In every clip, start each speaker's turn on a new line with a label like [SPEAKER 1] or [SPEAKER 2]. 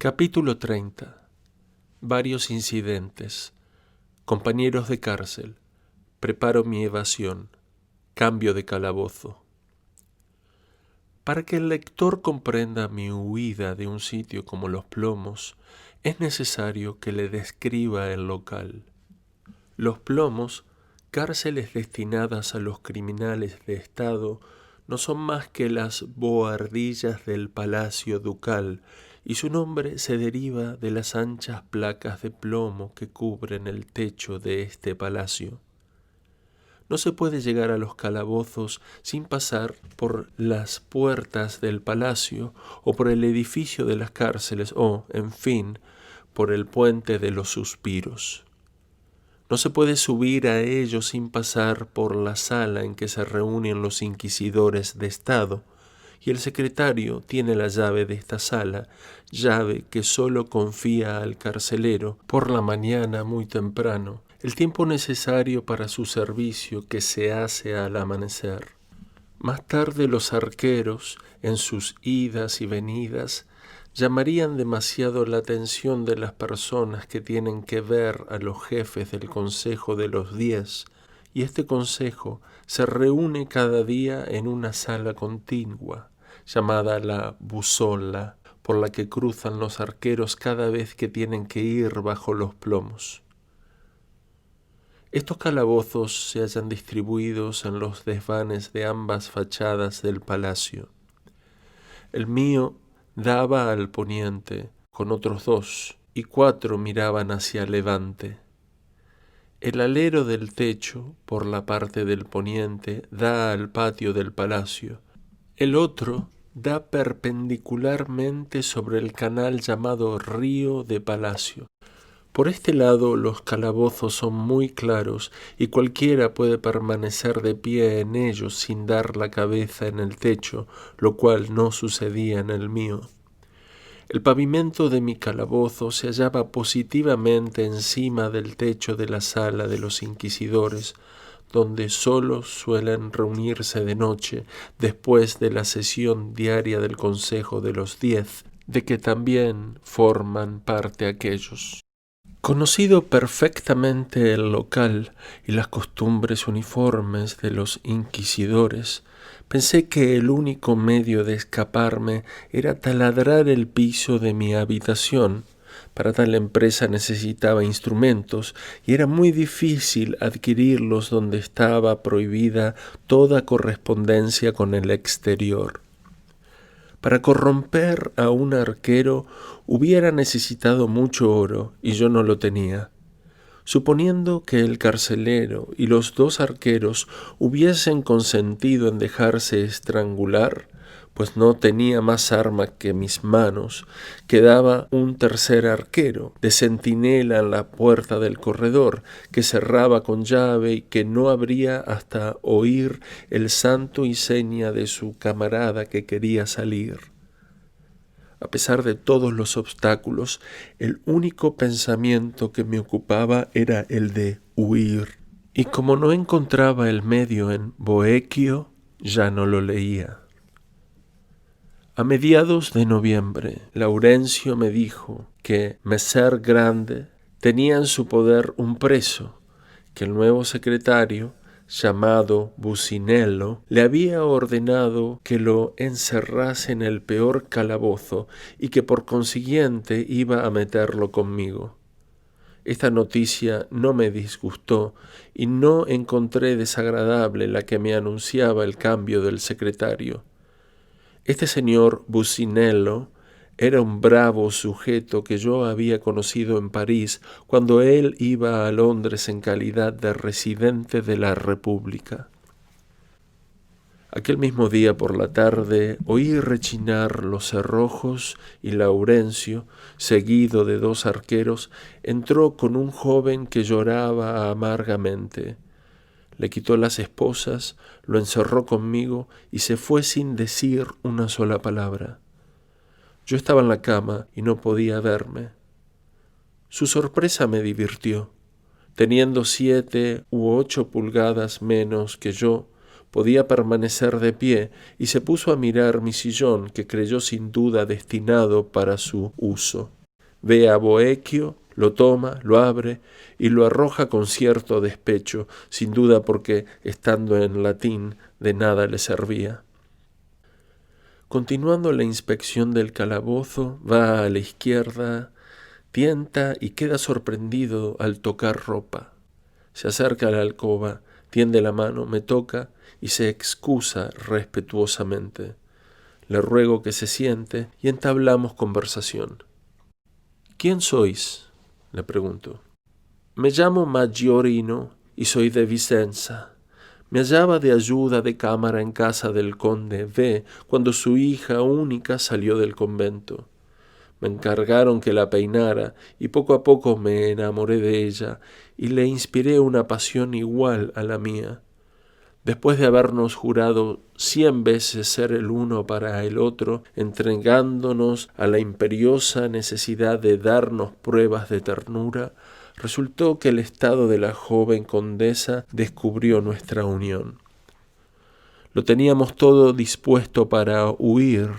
[SPEAKER 1] Capítulo 30. Varios incidentes. Compañeros de cárcel. Preparo mi evasión. Cambio de calabozo. Para que el lector comprenda mi huida de un sitio como Los Plomos, es necesario que le describa el local. Los Plomos, cárceles destinadas a los criminales de Estado, no son más que las bohardillas del Palacio Ducal, y su nombre se deriva de las anchas placas de plomo que cubren el techo de este palacio. No se puede llegar a los calabozos sin pasar por las puertas del palacio o por el edificio de las cárceles o, en fin, por el puente de los suspiros. No se puede subir a ellos sin pasar por la sala en que se reúnen los inquisidores de Estado, y el secretario tiene la llave de esta sala, llave que sólo confía al carcelero por la mañana muy temprano, el tiempo necesario para su servicio que se hace al amanecer. Más tarde los arqueros, en sus idas y venidas, llamarían demasiado la atención de las personas que tienen que ver a los jefes del Consejo de los 10, y este consejo se reúne cada día en una sala contigua, llamada la buzola, por la que cruzan los arqueros cada vez que tienen que ir bajo los plomos. Estos calabozos se hallan distribuidos en los desvanes de ambas fachadas del palacio. El mío daba al poniente, con otros 2, y 4 miraban hacia levante. El alero del techo, por la parte del poniente, da al patio del palacio. El otro da perpendicularmente sobre el canal llamado Río de Palacio. Por este lado los calabozos son muy claros y cualquiera puede permanecer de pie en ellos sin dar la cabeza en el techo, lo cual no sucedía en el mío. El pavimento de mi calabozo se hallaba positivamente encima del techo de la sala de los inquisidores, donde sólo suelen reunirse de noche después de la sesión diaria del Consejo de los 10, de que también forman parte aquellos. Conocido perfectamente el local y las costumbres uniformes de los inquisidores, pensé que el único medio de escaparme era taladrar el piso de mi habitación. Para tal empresa necesitaba instrumentos y era muy difícil adquirirlos donde estaba prohibida toda correspondencia con el exterior. Para corromper a un arquero hubiera necesitado mucho oro y yo no lo tenía. Suponiendo que el carcelero y los 2 arqueros hubiesen consentido en dejarse estrangular, pues no tenía más arma que mis manos, quedaba un tercer arquero, de centinela en la puerta del corredor, que cerraba con llave y que no abría hasta oír el santo y seña de su camarada que quería salir. A pesar de todos los obstáculos, el único pensamiento que me ocupaba era el de huir. Y como no encontraba el medio en Boequio, ya no lo leía. A mediados de noviembre, Laurencio me dijo que Messer Grande tenía en su poder un preso, que el nuevo secretario, llamado Bucinello, le había ordenado que lo encerrase en el peor calabozo y que por consiguiente iba a meterlo conmigo. Esta noticia no me disgustó y no encontré desagradable la que me anunciaba el cambio del secretario. Este señor Bucinello era un bravo sujeto que yo había conocido en París cuando él iba a Londres en calidad de residente de la República. Aquel mismo día por la tarde oí rechinar los cerrojos y Laurencio, seguido de 2 arqueros, entró con un joven que lloraba amargamente. Le quitó las esposas, lo encerró conmigo y se fue sin decir una sola palabra. Yo estaba en la cama y no podía verme. Su sorpresa me divirtió. Teniendo 7 u 8 pulgadas menos que yo, podía permanecer de pie y se puso a mirar mi sillón, que creyó sin duda destinado para su uso. Ve a Boequio, lo toma, lo abre y lo arroja con cierto despecho, sin duda porque, estando en latín, de nada le servía. Continuando la inspección del calabozo, va a la izquierda, tienta y queda sorprendido al tocar ropa. Se acerca a la alcoba, tiende la mano, me toca y se excusa respetuosamente. Le ruego que se siente y entablamos conversación. ¿Quién sois?, le pregunto. Me llamo Maggiorino y soy de Vicenza. Me hallaba de ayuda de cámara en casa del conde V cuando su hija única salió del convento. Me encargaron que la peinara y poco a poco me enamoré de ella y le inspiré una pasión igual a la mía. Después de habernos jurado 100 veces ser el uno para el otro, entregándonos a la imperiosa necesidad de darnos pruebas de ternura, resultó que el estado de la joven condesa descubrió nuestra unión. Lo teníamos todo dispuesto para huir,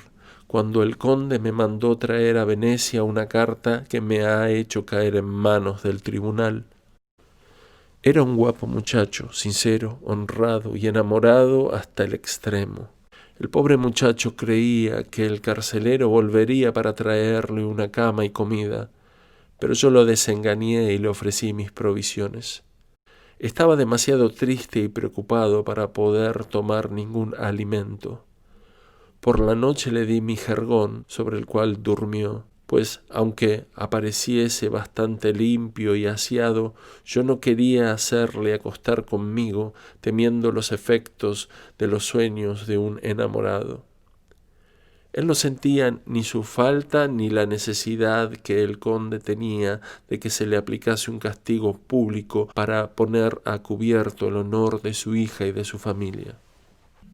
[SPEAKER 1] cuando el conde me mandó traer a Venecia una carta que me ha hecho caer en manos del tribunal. Era un guapo muchacho, sincero, honrado y enamorado hasta el extremo. El pobre muchacho creía que el carcelero volvería para traerle una cama y comida, pero yo lo desengañé y le ofrecí mis provisiones. Estaba demasiado triste y preocupado para poder tomar ningún alimento. Por la noche le di mi jergón, sobre el cual durmió, pues aunque apareciese bastante limpio y aseado, yo no quería hacerle acostar conmigo, temiendo los efectos de los sueños de un enamorado. Él no sentía ni su falta ni la necesidad que el conde tenía de que se le aplicase un castigo público para poner a cubierto el honor de su hija y de su familia.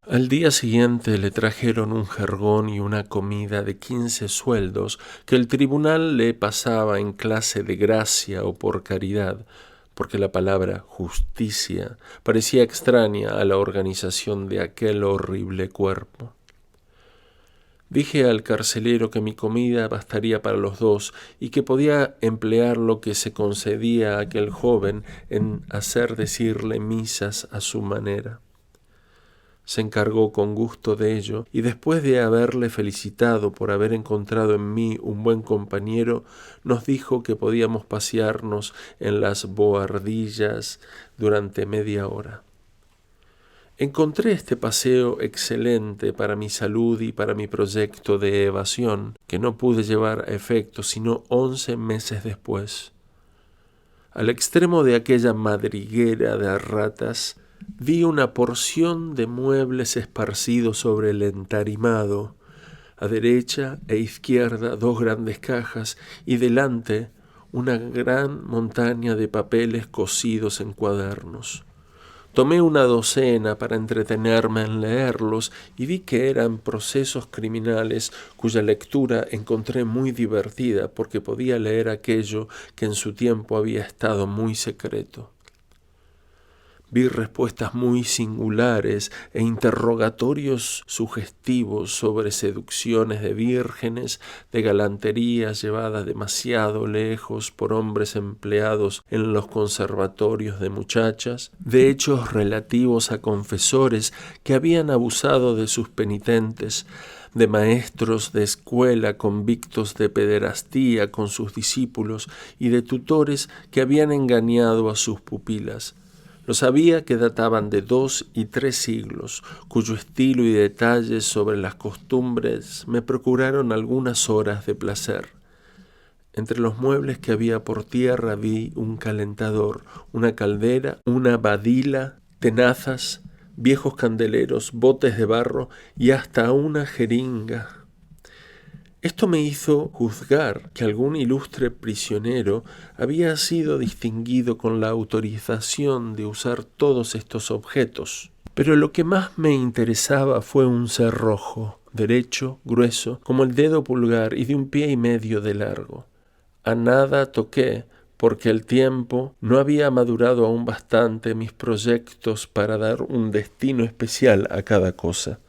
[SPEAKER 1] Al día siguiente le trajeron un jergón y una comida de 15 sueldos que el tribunal le pasaba en clase de gracia o por caridad, porque la palabra justicia parecía extraña a la organización de aquel horrible cuerpo. Dije al carcelero que mi comida bastaría para los dos y que podía emplear lo que se concedía a aquel joven en hacer decirle misas a su manera. Se encargó con gusto de ello, y después de haberle felicitado por haber encontrado en mí un buen compañero, nos dijo que podíamos pasearnos en las bohardillas durante media hora. Encontré este paseo excelente para mi salud y para mi proyecto de evasión, que no pude llevar a efecto sino 11 meses después. Al extremo de aquella madriguera de ratas, vi una porción de muebles esparcidos sobre el entarimado, a derecha e izquierda 2 grandes cajas y delante una gran montaña de papeles cosidos en cuadernos. Tomé una docena para entretenerme en leerlos y vi que eran procesos criminales cuya lectura encontré muy divertida porque podía leer aquello que en su tiempo había estado muy secreto. Vi respuestas muy singulares e interrogatorios sugestivos sobre seducciones de vírgenes, de galanterías llevadas demasiado lejos por hombres empleados en los conservatorios de muchachas, de hechos relativos a confesores que habían abusado de sus penitentes, de maestros de escuela convictos de pederastía con sus discípulos y de tutores que habían engañado a sus pupilas. Lo sabía que databan de 2 y 3 siglos, cuyo estilo y detalles sobre las costumbres me procuraron algunas horas de placer. Entre los muebles que había por tierra vi un calentador, una caldera, una badila, tenazas, viejos candeleros, botes de barro y hasta una jeringa. Esto me hizo juzgar que algún ilustre prisionero había sido distinguido con la autorización de usar todos estos objetos. Pero lo que más me interesaba fue un cerrojo, derecho, grueso, como el dedo pulgar y de 1,5 pies de largo. A nada toqué, porque el tiempo no había madurado aún bastante mis proyectos para dar un destino especial a cada cosa.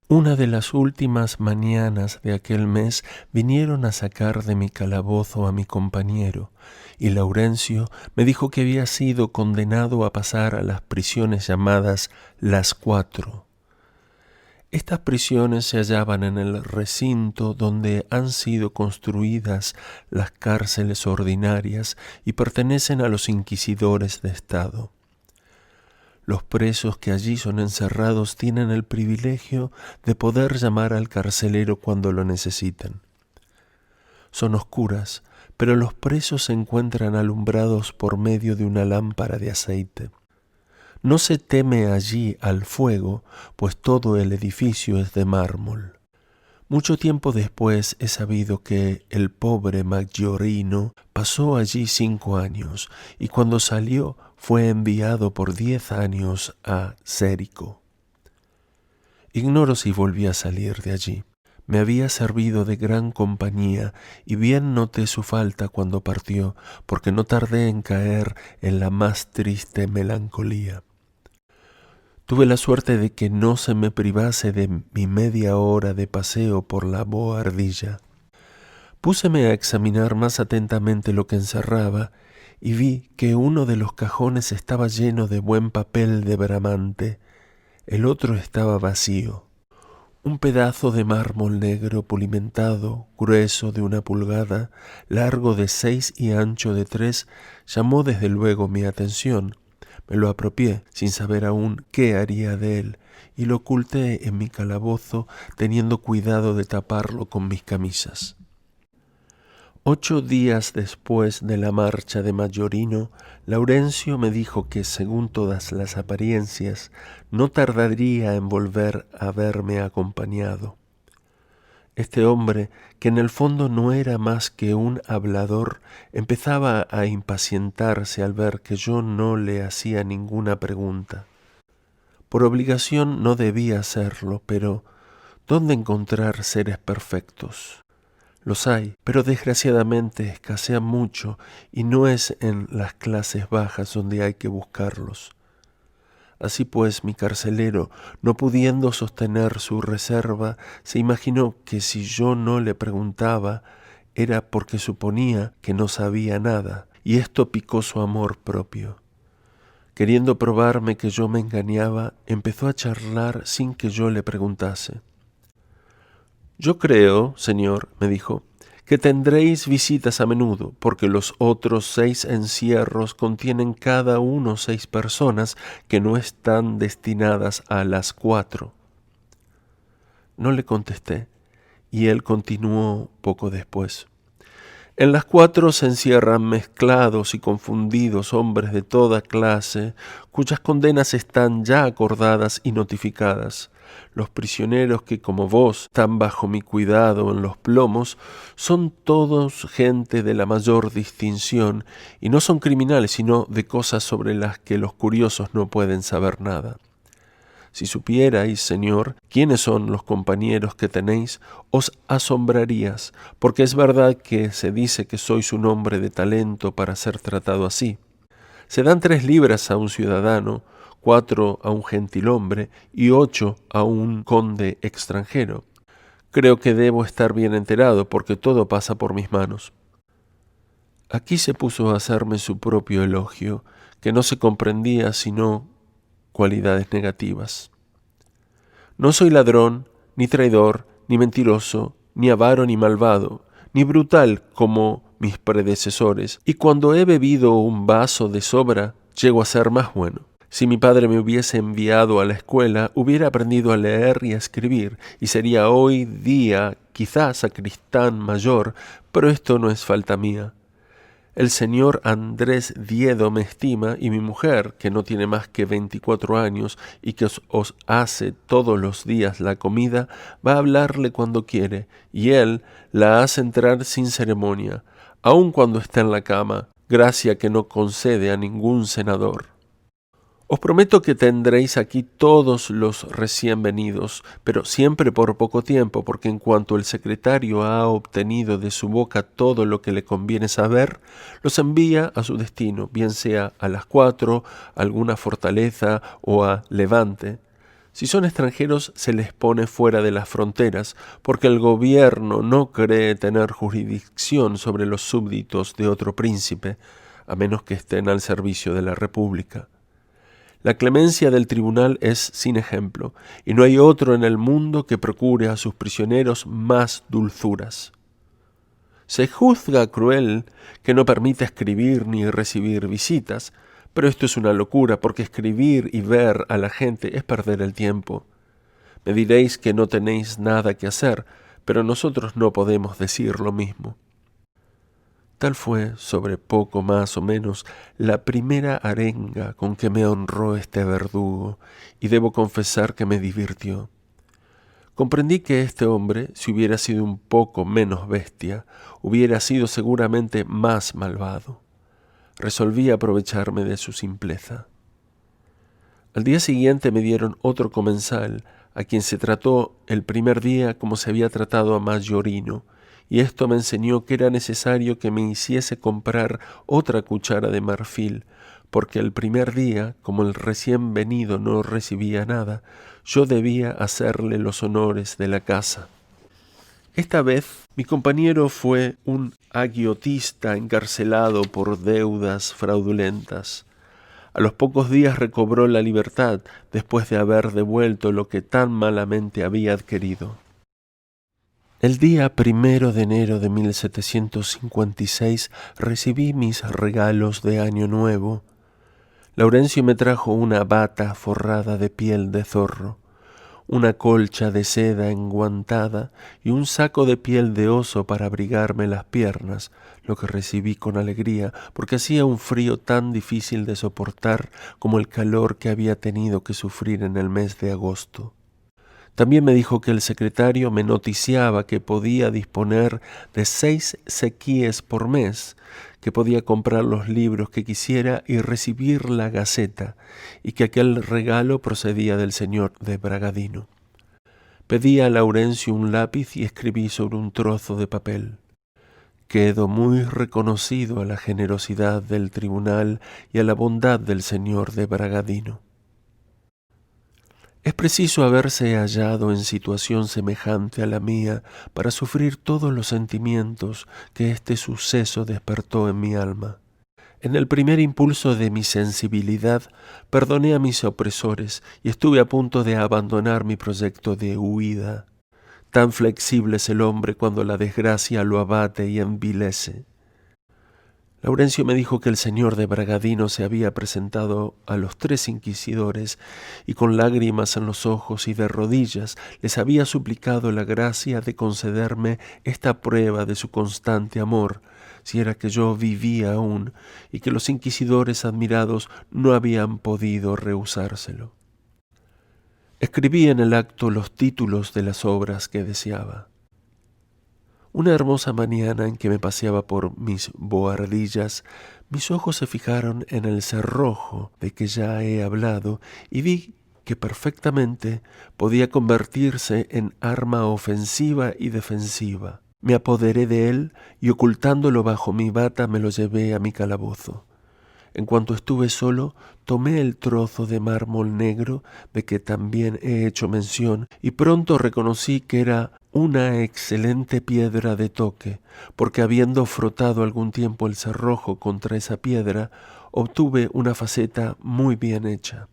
[SPEAKER 1] Una de las últimas mañanas de aquel mes vinieron a sacar de mi calabozo a mi compañero, y Laurencio me dijo que había sido condenado a pasar a las prisiones llamadas las 4. Estas prisiones se hallaban en el recinto donde han sido construidas las cárceles ordinarias y pertenecen a los inquisidores de Estado. Los presos que allí son encerrados tienen el privilegio de poder llamar al carcelero cuando lo necesitan. Son oscuras, pero los presos se encuentran alumbrados por medio de una lámpara de aceite. No se teme allí al fuego, pues todo el edificio es de mármol. Mucho tiempo después he sabido que el pobre Maggiorino pasó allí 5 años, y cuando salió fue enviado por 10 años a Cérico. Ignoro si volví a salir de allí. Me había servido de gran compañía y bien noté su falta cuando partió, porque no tardé en caer en la más triste melancolía. Tuve la suerte de que no se me privase de mi media hora de paseo por la bohardilla. Púseme a examinar más atentamente lo que encerraba y vi que uno de los cajones estaba lleno de buen papel de bramante, el otro estaba vacío. Un pedazo de mármol negro pulimentado, grueso de 1 pulgada, largo de 6 y ancho de 3, llamó desde luego mi atención. Me lo apropié, sin saber aún qué haría de él, y lo oculté en mi calabozo, teniendo cuidado de taparlo con mis camisas. 8 días después de la marcha de Maggiorino, Laurencio me dijo que, según todas las apariencias, no tardaría en volver a verme acompañado. Este hombre, que en el fondo no era más que un hablador, empezaba a impacientarse al ver que yo no le hacía ninguna pregunta. Por obligación no debía hacerlo, pero ¿dónde encontrar seres perfectos? Los hay, pero desgraciadamente escasean mucho y no es en las clases bajas donde hay que buscarlos. Así pues, mi carcelero, no pudiendo sostener su reserva, se imaginó que si yo no le preguntaba era porque suponía que no sabía nada, y esto picó su amor propio. Queriendo probarme que yo me engañaba, empezó a charlar sin que yo le preguntase. «Yo creo, señor», me dijo, «que tendréis visitas a menudo, porque los otros 6 encierros contienen cada uno 6 personas que no están destinadas a las 4». No le contesté, y él continuó poco después. «En las 4 se encierran mezclados y confundidos hombres de toda clase, cuyas condenas están ya acordadas y notificadas. Los prisioneros que, como vos, están bajo mi cuidado en los plomos, son todos gente de la mayor distinción, y no son criminales, sino de cosas sobre las que los curiosos no pueden saber nada. Si supierais, señor, quiénes son los compañeros que tenéis, os asombrarías, porque es verdad que se dice que sois un hombre de talento para ser tratado así. Se dan 3 libras a un ciudadano, 4 a un gentilhombre y 8 a un conde extranjero. Creo que debo estar bien enterado, porque todo pasa por mis manos». Aquí se puso a hacerme su propio elogio, que no se comprendía sino cualidades negativas. «No soy ladrón, ni traidor, ni mentiroso, ni avaro, ni malvado, ni brutal como mis predecesores, y cuando he bebido un vaso de sobra, llego a ser más bueno. Si mi padre me hubiese enviado a la escuela, hubiera aprendido a leer y a escribir, y sería hoy día quizá sacristán mayor, pero esto no es falta mía. El señor Andrés Diedo me estima, y mi mujer, que no tiene más que 24 años y que os hace todos los días la comida, va a hablarle cuando quiere, y él la hace entrar sin ceremonia, aun cuando está en la cama, gracia que no concede a ningún senador. Os prometo que tendréis aquí todos los recién venidos, pero siempre por poco tiempo, porque en cuanto el secretario ha obtenido de su boca todo lo que le conviene saber, los envía a su destino, bien sea a las 4, a alguna fortaleza o a Levante. Si son extranjeros, se les pone fuera de las fronteras, porque el gobierno no cree tener jurisdicción sobre los súbditos de otro príncipe, a menos que estén al servicio de la República. La clemencia del tribunal es sin ejemplo, y no hay otro en el mundo que procure a sus prisioneros más dulzuras. Se juzga cruel que no permita escribir ni recibir visitas, pero esto es una locura, porque escribir y ver a la gente es perder el tiempo. Me diréis que no tenéis nada que hacer, pero nosotros no podemos decir lo mismo. Tal fue, sobre poco más o menos, la primera arenga con que me honró este verdugo, y debo confesar que me divirtió. Comprendí que este hombre, si hubiera sido un poco menos bestia, hubiera sido seguramente más malvado. Resolví aprovecharme de su simpleza. Al día siguiente me dieron otro comensal, a quien se trató el primer día como se había tratado a Mayorino, y esto me enseñó que era necesario que me hiciese comprar otra cuchara de marfil, porque el primer día, como el recién venido no recibía nada, yo debía hacerle los honores de la casa. Esta vez mi compañero fue un agiotista encarcelado por deudas fraudulentas. A los pocos días recobró la libertad después de haber devuelto lo que tan malamente había adquirido. El día 1 de enero de 1756 recibí mis regalos de Año Nuevo. Laurencio me trajo una bata forrada de piel de zorro, una colcha de seda enguantada y un saco de piel de oso para abrigarme las piernas, lo que recibí con alegría, porque hacía un frío tan difícil de soportar como el calor que había tenido que sufrir en el mes de agosto. También me dijo que el secretario me noticiaba que podía disponer de 6 sequíes por mes, que podía comprar los libros que quisiera y recibir la Gaceta, y que aquel regalo procedía del señor de Bragadino. Pedí a Laurencio un lápiz y escribí sobre un trozo de papel. Quedo muy reconocido a la generosidad del tribunal y a la bondad del señor de Bragadino. Es preciso haberse hallado en situación semejante a la mía para sufrir todos los sentimientos que este suceso despertó en mi alma. En el primer impulso de mi sensibilidad perdoné a mis opresores y estuve a punto de abandonar mi proyecto de huida. Tan flexible es el hombre cuando la desgracia lo abate y envilece. Laurencio me dijo que el señor de Bragadino se había presentado a los 3 inquisidores y con lágrimas en los ojos y de rodillas les había suplicado la gracia de concederme esta prueba de su constante amor, si era que yo vivía aún, y que los inquisidores admirados no habían podido rehusárselo. Escribí en el acto los títulos de las obras que deseaba. Una hermosa mañana en que me paseaba por mis bohardillas, mis ojos se fijaron en el cerrojo de que ya he hablado y vi que perfectamente podía convertirse en arma ofensiva y defensiva. Me apoderé de él y ocultándolo bajo mi bata me lo llevé a mi calabozo. En cuanto estuve solo, tomé el trozo de mármol negro de que también he hecho mención y pronto reconocí que era una excelente piedra de toque, porque habiendo frotado algún tiempo el cerrojo contra esa piedra, obtuve una faceta muy bien hecha.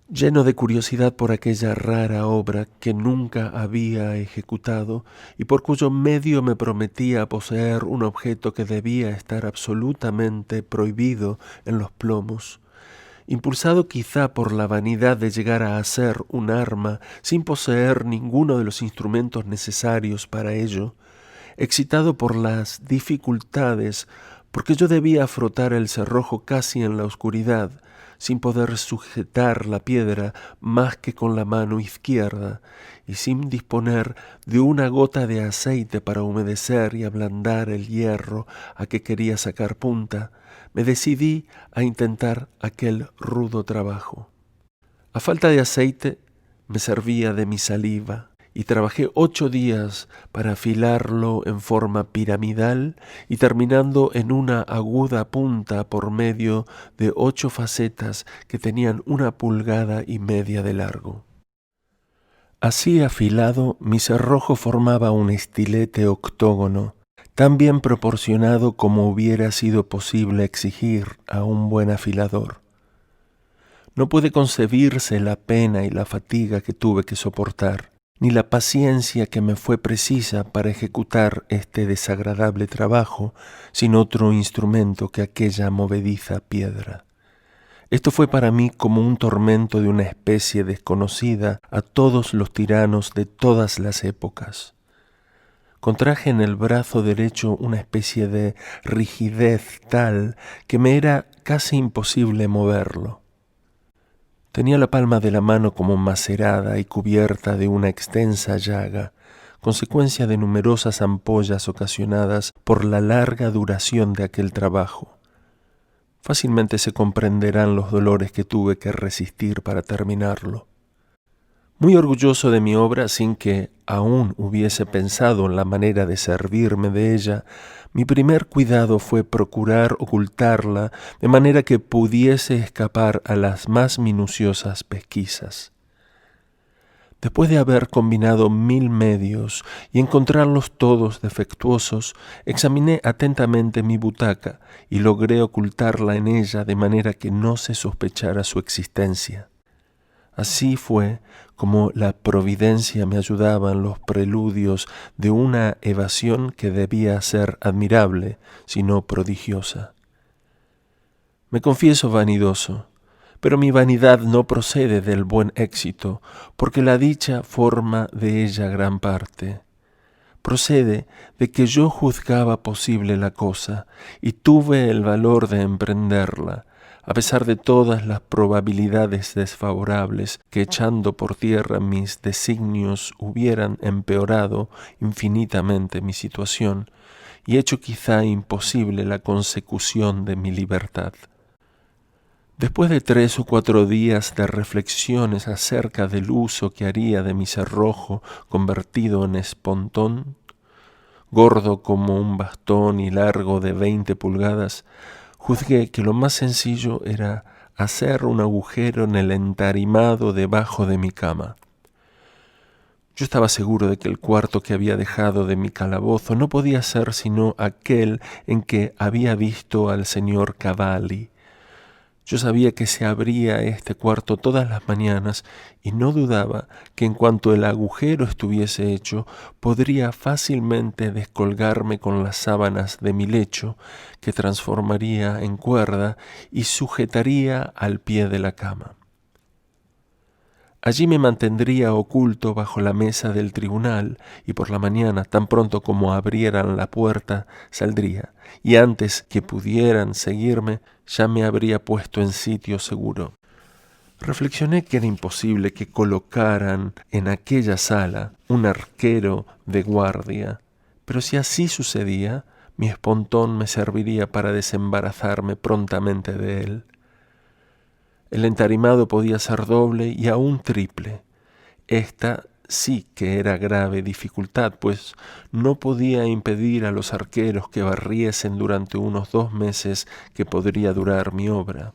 [SPEAKER 1] Lleno de curiosidad por aquella rara obra que nunca había ejecutado y por cuyo medio me prometía poseer un objeto que debía estar absolutamente prohibido en los plomos, impulsado quizá por la vanidad de llegar a hacer un arma sin poseer ninguno de los instrumentos necesarios para ello, excitado por las dificultades, porque yo debía frotar el cerrojo casi en la oscuridad, sin poder sujetar la piedra más que con la mano izquierda, y sin disponer de una gota de aceite para humedecer y ablandar el hierro a que quería sacar punta, me decidí a intentar aquel rudo trabajo. A falta de aceite, me servía de mi saliva y trabajé 8 días para afilarlo en forma piramidal y terminando en una aguda punta por medio de 8 facetas que tenían 1,5 pulgadas de largo. Así afilado, mi cerrojo formaba un estilete octógono, tan bien proporcionado como hubiera sido posible exigir a un buen afilador. No puede concebirse la pena y la fatiga que tuve que soportar, ni la paciencia que me fue precisa para ejecutar este desagradable trabajo sin otro instrumento que aquella movediza piedra. Esto fue para mí como un tormento de una especie desconocida a todos los tiranos de todas las épocas. Contraje en el brazo derecho una especie de rigidez tal que me era casi imposible moverlo. Tenía la palma de la mano como macerada y cubierta de una extensa llaga, consecuencia de numerosas ampollas ocasionadas por la larga duración de aquel trabajo. Fácilmente se comprenderán los dolores que tuve que resistir para terminarlo. Muy orgulloso de mi obra, sin que aún hubiese pensado en la manera de servirme de ella, mi primer cuidado fue procurar ocultarla de manera que pudiese escapar a las más minuciosas pesquisas. Después de haber combinado 1000 medios y encontrarlos todos defectuosos, examiné atentamente mi butaca y logré ocultarla en ella de manera que no se sospechara su existencia. Así fue como la providencia me ayudaba en los preludios de una evasión que debía ser admirable, si no prodigiosa. Me confieso vanidoso, pero mi vanidad no procede del buen éxito, porque la dicha forma de ella gran parte. Procede de que yo juzgaba posible la cosa y tuve el valor de emprenderla, a pesar de todas las probabilidades desfavorables que echando por tierra mis designios hubieran empeorado infinitamente mi situación y hecho quizá imposible la consecución de mi libertad. Después de 3 o 4 días de reflexiones acerca del uso que haría de mi cerrojo convertido en espontón, gordo como un bastón y largo de 20 pulgadas, juzgué que lo más sencillo era hacer un agujero en el entarimado debajo de mi cama. Yo estaba seguro de que el cuarto que había dejado de mi calabozo no podía ser sino aquel en que había visto al señor Cavalli. Yo sabía que se abría este cuarto todas las mañanas y no dudaba que en cuanto el agujero estuviese hecho, podría fácilmente descolgarme con las sábanas de mi lecho, que transformaría en cuerda y sujetaría al pie de la cama. Allí me mantendría oculto bajo la mesa del tribunal y por la mañana, tan pronto como abrieran la puerta, saldría, y antes que pudieran seguirme, ya me habría puesto en sitio seguro. Reflexioné que era imposible que colocaran en aquella sala un arquero de guardia, pero si así sucedía, mi espontón me serviría para desembarazarme prontamente de él. El entarimado podía ser doble y aún triple. Esta sí que era grave dificultad, pues no podía impedir a los arqueros que barriesen durante unos 2 meses que podría durar mi obra.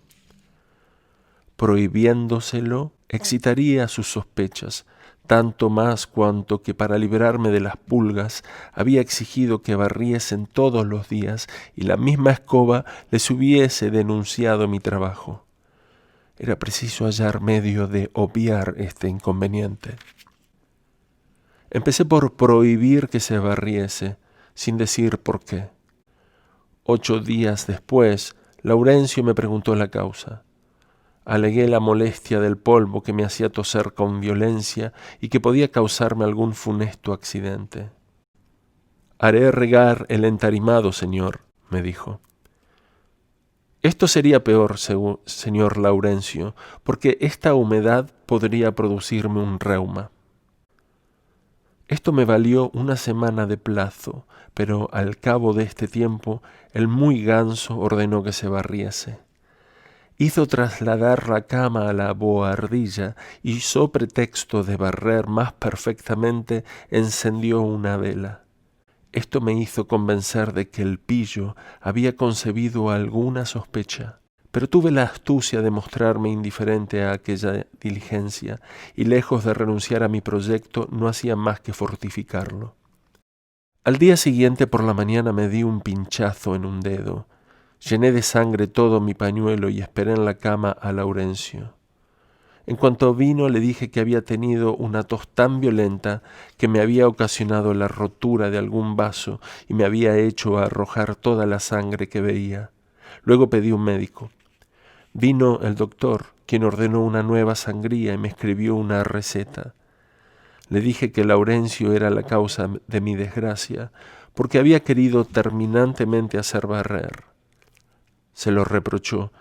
[SPEAKER 1] Prohibiéndoselo, excitaría sus sospechas, tanto más cuanto que para librarme de las pulgas había exigido que barriesen todos los días y la misma escoba les hubiese denunciado mi trabajo. Era preciso hallar medio de obviar este inconveniente. Empecé por prohibir que se barriese, sin decir por qué. 8 días después, Laurencio me preguntó la causa. Alegué la molestia del polvo que me hacía toser con violencia y que podía causarme algún funesto accidente. «Haré regar el entarimado, señor», me dijo. «Esto sería peor, señor Laurencio, porque esta humedad podría producirme un reuma». Esto me valió una semana de plazo, pero al cabo de este tiempo el muy ganso ordenó que se barriese. Hizo trasladar la cama a la bohardilla y, so pretexto de barrer más perfectamente, encendió una vela. Esto me hizo convencer de que el pillo había concebido alguna sospecha, pero tuve la astucia de mostrarme indiferente a aquella diligencia y, lejos de renunciar a mi proyecto, no hacía más que fortificarlo. Al día siguiente por la mañana me di un pinchazo en un dedo. Llené de sangre todo mi pañuelo y esperé en la cama a Laurencio. En cuanto vino le dije que había tenido una tos tan violenta que me había ocasionado la rotura de algún vaso y me había hecho arrojar toda la sangre que veía. Luego pedí un médico. Vino el doctor, quien ordenó una nueva sangría y me escribió una receta. Le dije que Laurencio era la causa de mi desgracia, porque había querido terminantemente hacer barrer. Se lo reprochó,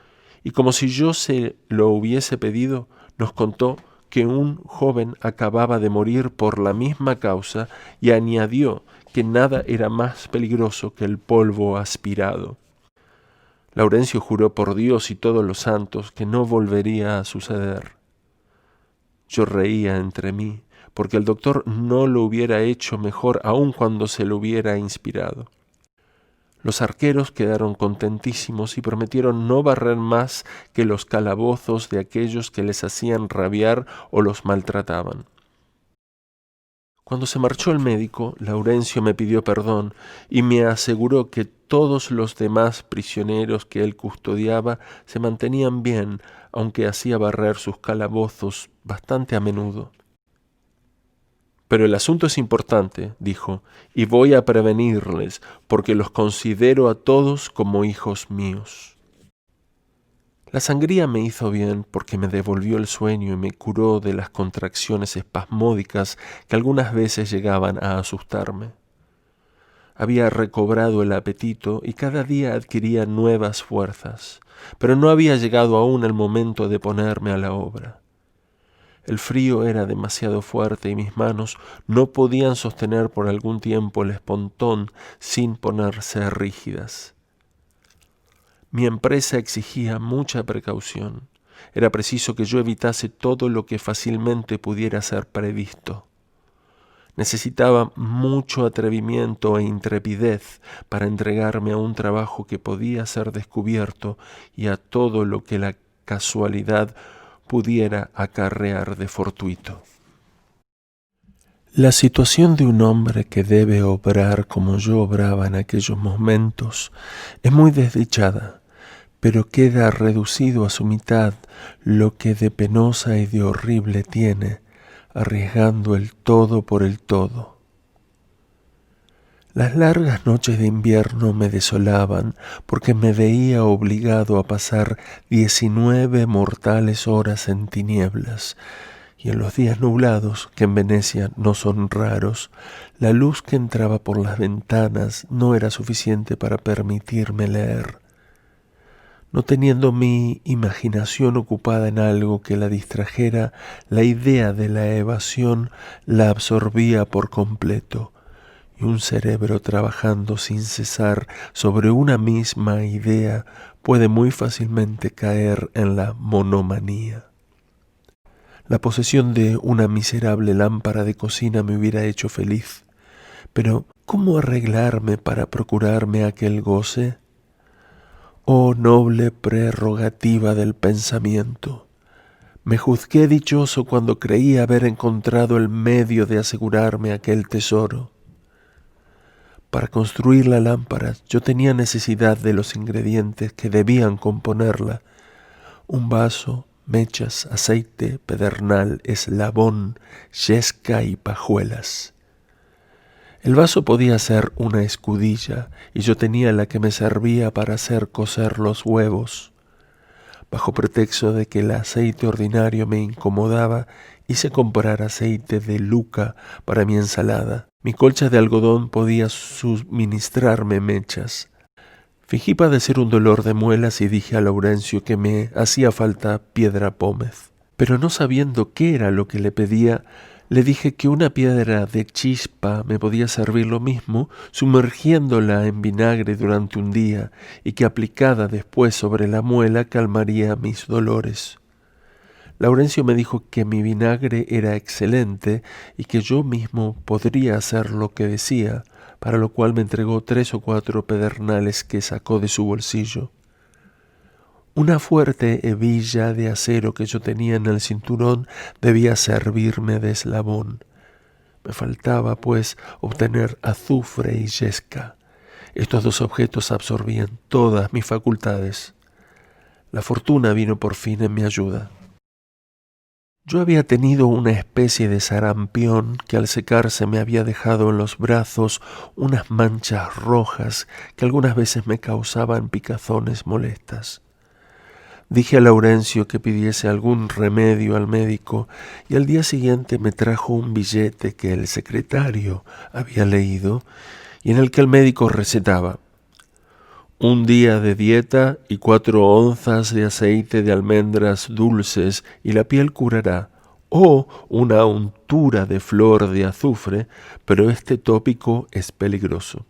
[SPEAKER 1] y como si yo se lo hubiese pedido, nos contó que un joven acababa de morir por la misma causa y añadió que nada era más peligroso que el polvo aspirado. Laurencio juró por Dios y todos los santos que no volvería a suceder. Yo reía entre mí, porque el doctor no lo hubiera hecho mejor aun cuando se lo hubiera inspirado. Los arqueros quedaron contentísimos y prometieron no barrer más que los calabozos de aquellos que les hacían rabiar o los maltrataban. Cuando se marchó el médico, Laurencio me pidió perdón y me aseguró que todos los demás prisioneros que él custodiaba se mantenían bien, aunque hacía barrer sus calabozos bastante a menudo. Pero el asunto es importante, dijo, y voy a prevenirles, porque los considero a todos como hijos míos. La sangría me hizo bien porque me devolvió el sueño y me curó de las contracciones espasmódicas que algunas veces llegaban a asustarme. Había recobrado el apetito y cada día adquiría nuevas fuerzas, pero no había llegado aún el momento de ponerme a la obra. El frío era demasiado fuerte y mis manos no podían sostener por algún tiempo el espontón sin ponerse rígidas. Mi empresa exigía mucha precaución. Era preciso que yo evitase todo lo que fácilmente pudiera ser previsto. Necesitaba mucho atrevimiento e intrepidez para entregarme a un trabajo que podía ser descubierto y a todo lo que la casualidad pudiera acarrear de fortuito. La situación de un hombre que debe obrar como yo obraba en aquellos momentos es muy desdichada, pero queda reducido a su mitad lo que de penosa y de horrible tiene, arriesgando el todo por el todo. Las largas noches de invierno me desolaban porque me veía obligado a pasar 19 mortales horas en tinieblas, y en los días nublados, que en Venecia no son raros, la luz que entraba por las ventanas no era suficiente para permitirme leer. No teniendo mi imaginación ocupada en algo que la distrajera, la idea de la evasión la absorbía por completo. Y un cerebro trabajando sin cesar sobre una misma idea puede muy fácilmente caer en la monomanía. La posesión de una miserable lámpara de cocina me hubiera hecho feliz, pero ¿cómo arreglarme para procurarme aquel goce? Oh noble prerrogativa del pensamiento. Me juzgué dichoso cuando creí haber encontrado el medio de asegurarme aquel tesoro. Para construir la lámpara yo tenía necesidad de los ingredientes que debían componerla: un vaso, mechas, aceite, pedernal, eslabón, yesca y pajuelas. El vaso podía ser una escudilla y yo tenía la que me servía para hacer cocer los huevos. Bajo pretexto de que el aceite ordinario me incomodaba, hice comprar aceite de luca para mi ensalada. Mi colcha de algodón podía suministrarme mechas. Fingí padecer un dolor de muelas y dije a Laurencio que me hacía falta piedra pómez. Pero no sabiendo qué era lo que le pedía, Le dije que una piedra de chispa me podía servir lo mismo sumergiéndola en vinagre durante un día y que aplicada después sobre la muela calmaría mis dolores. Laurencio me dijo que mi vinagre era excelente y que yo mismo podría hacer lo que decía, para lo cual me entregó 3 o 4 pedernales que sacó de su bolsillo. Una fuerte hebilla de acero que yo tenía en el cinturón debía servirme de eslabón. Me faltaba, pues, obtener azufre y yesca. Estos 2 objetos absorbían todas mis facultades. La fortuna vino por fin en mi ayuda. Yo había tenido una especie de sarampión que al secarse me había dejado en los brazos unas manchas rojas que algunas veces me causaban picazones molestas. Dije a Laurencio que pidiese algún remedio al médico y al día siguiente me trajo un billete que el secretario había leído y en el que el médico recetaba: 1 día de dieta y 4 onzas de aceite de almendras dulces y la piel curará, o una untura de flor de azufre, pero este tópico es peligroso.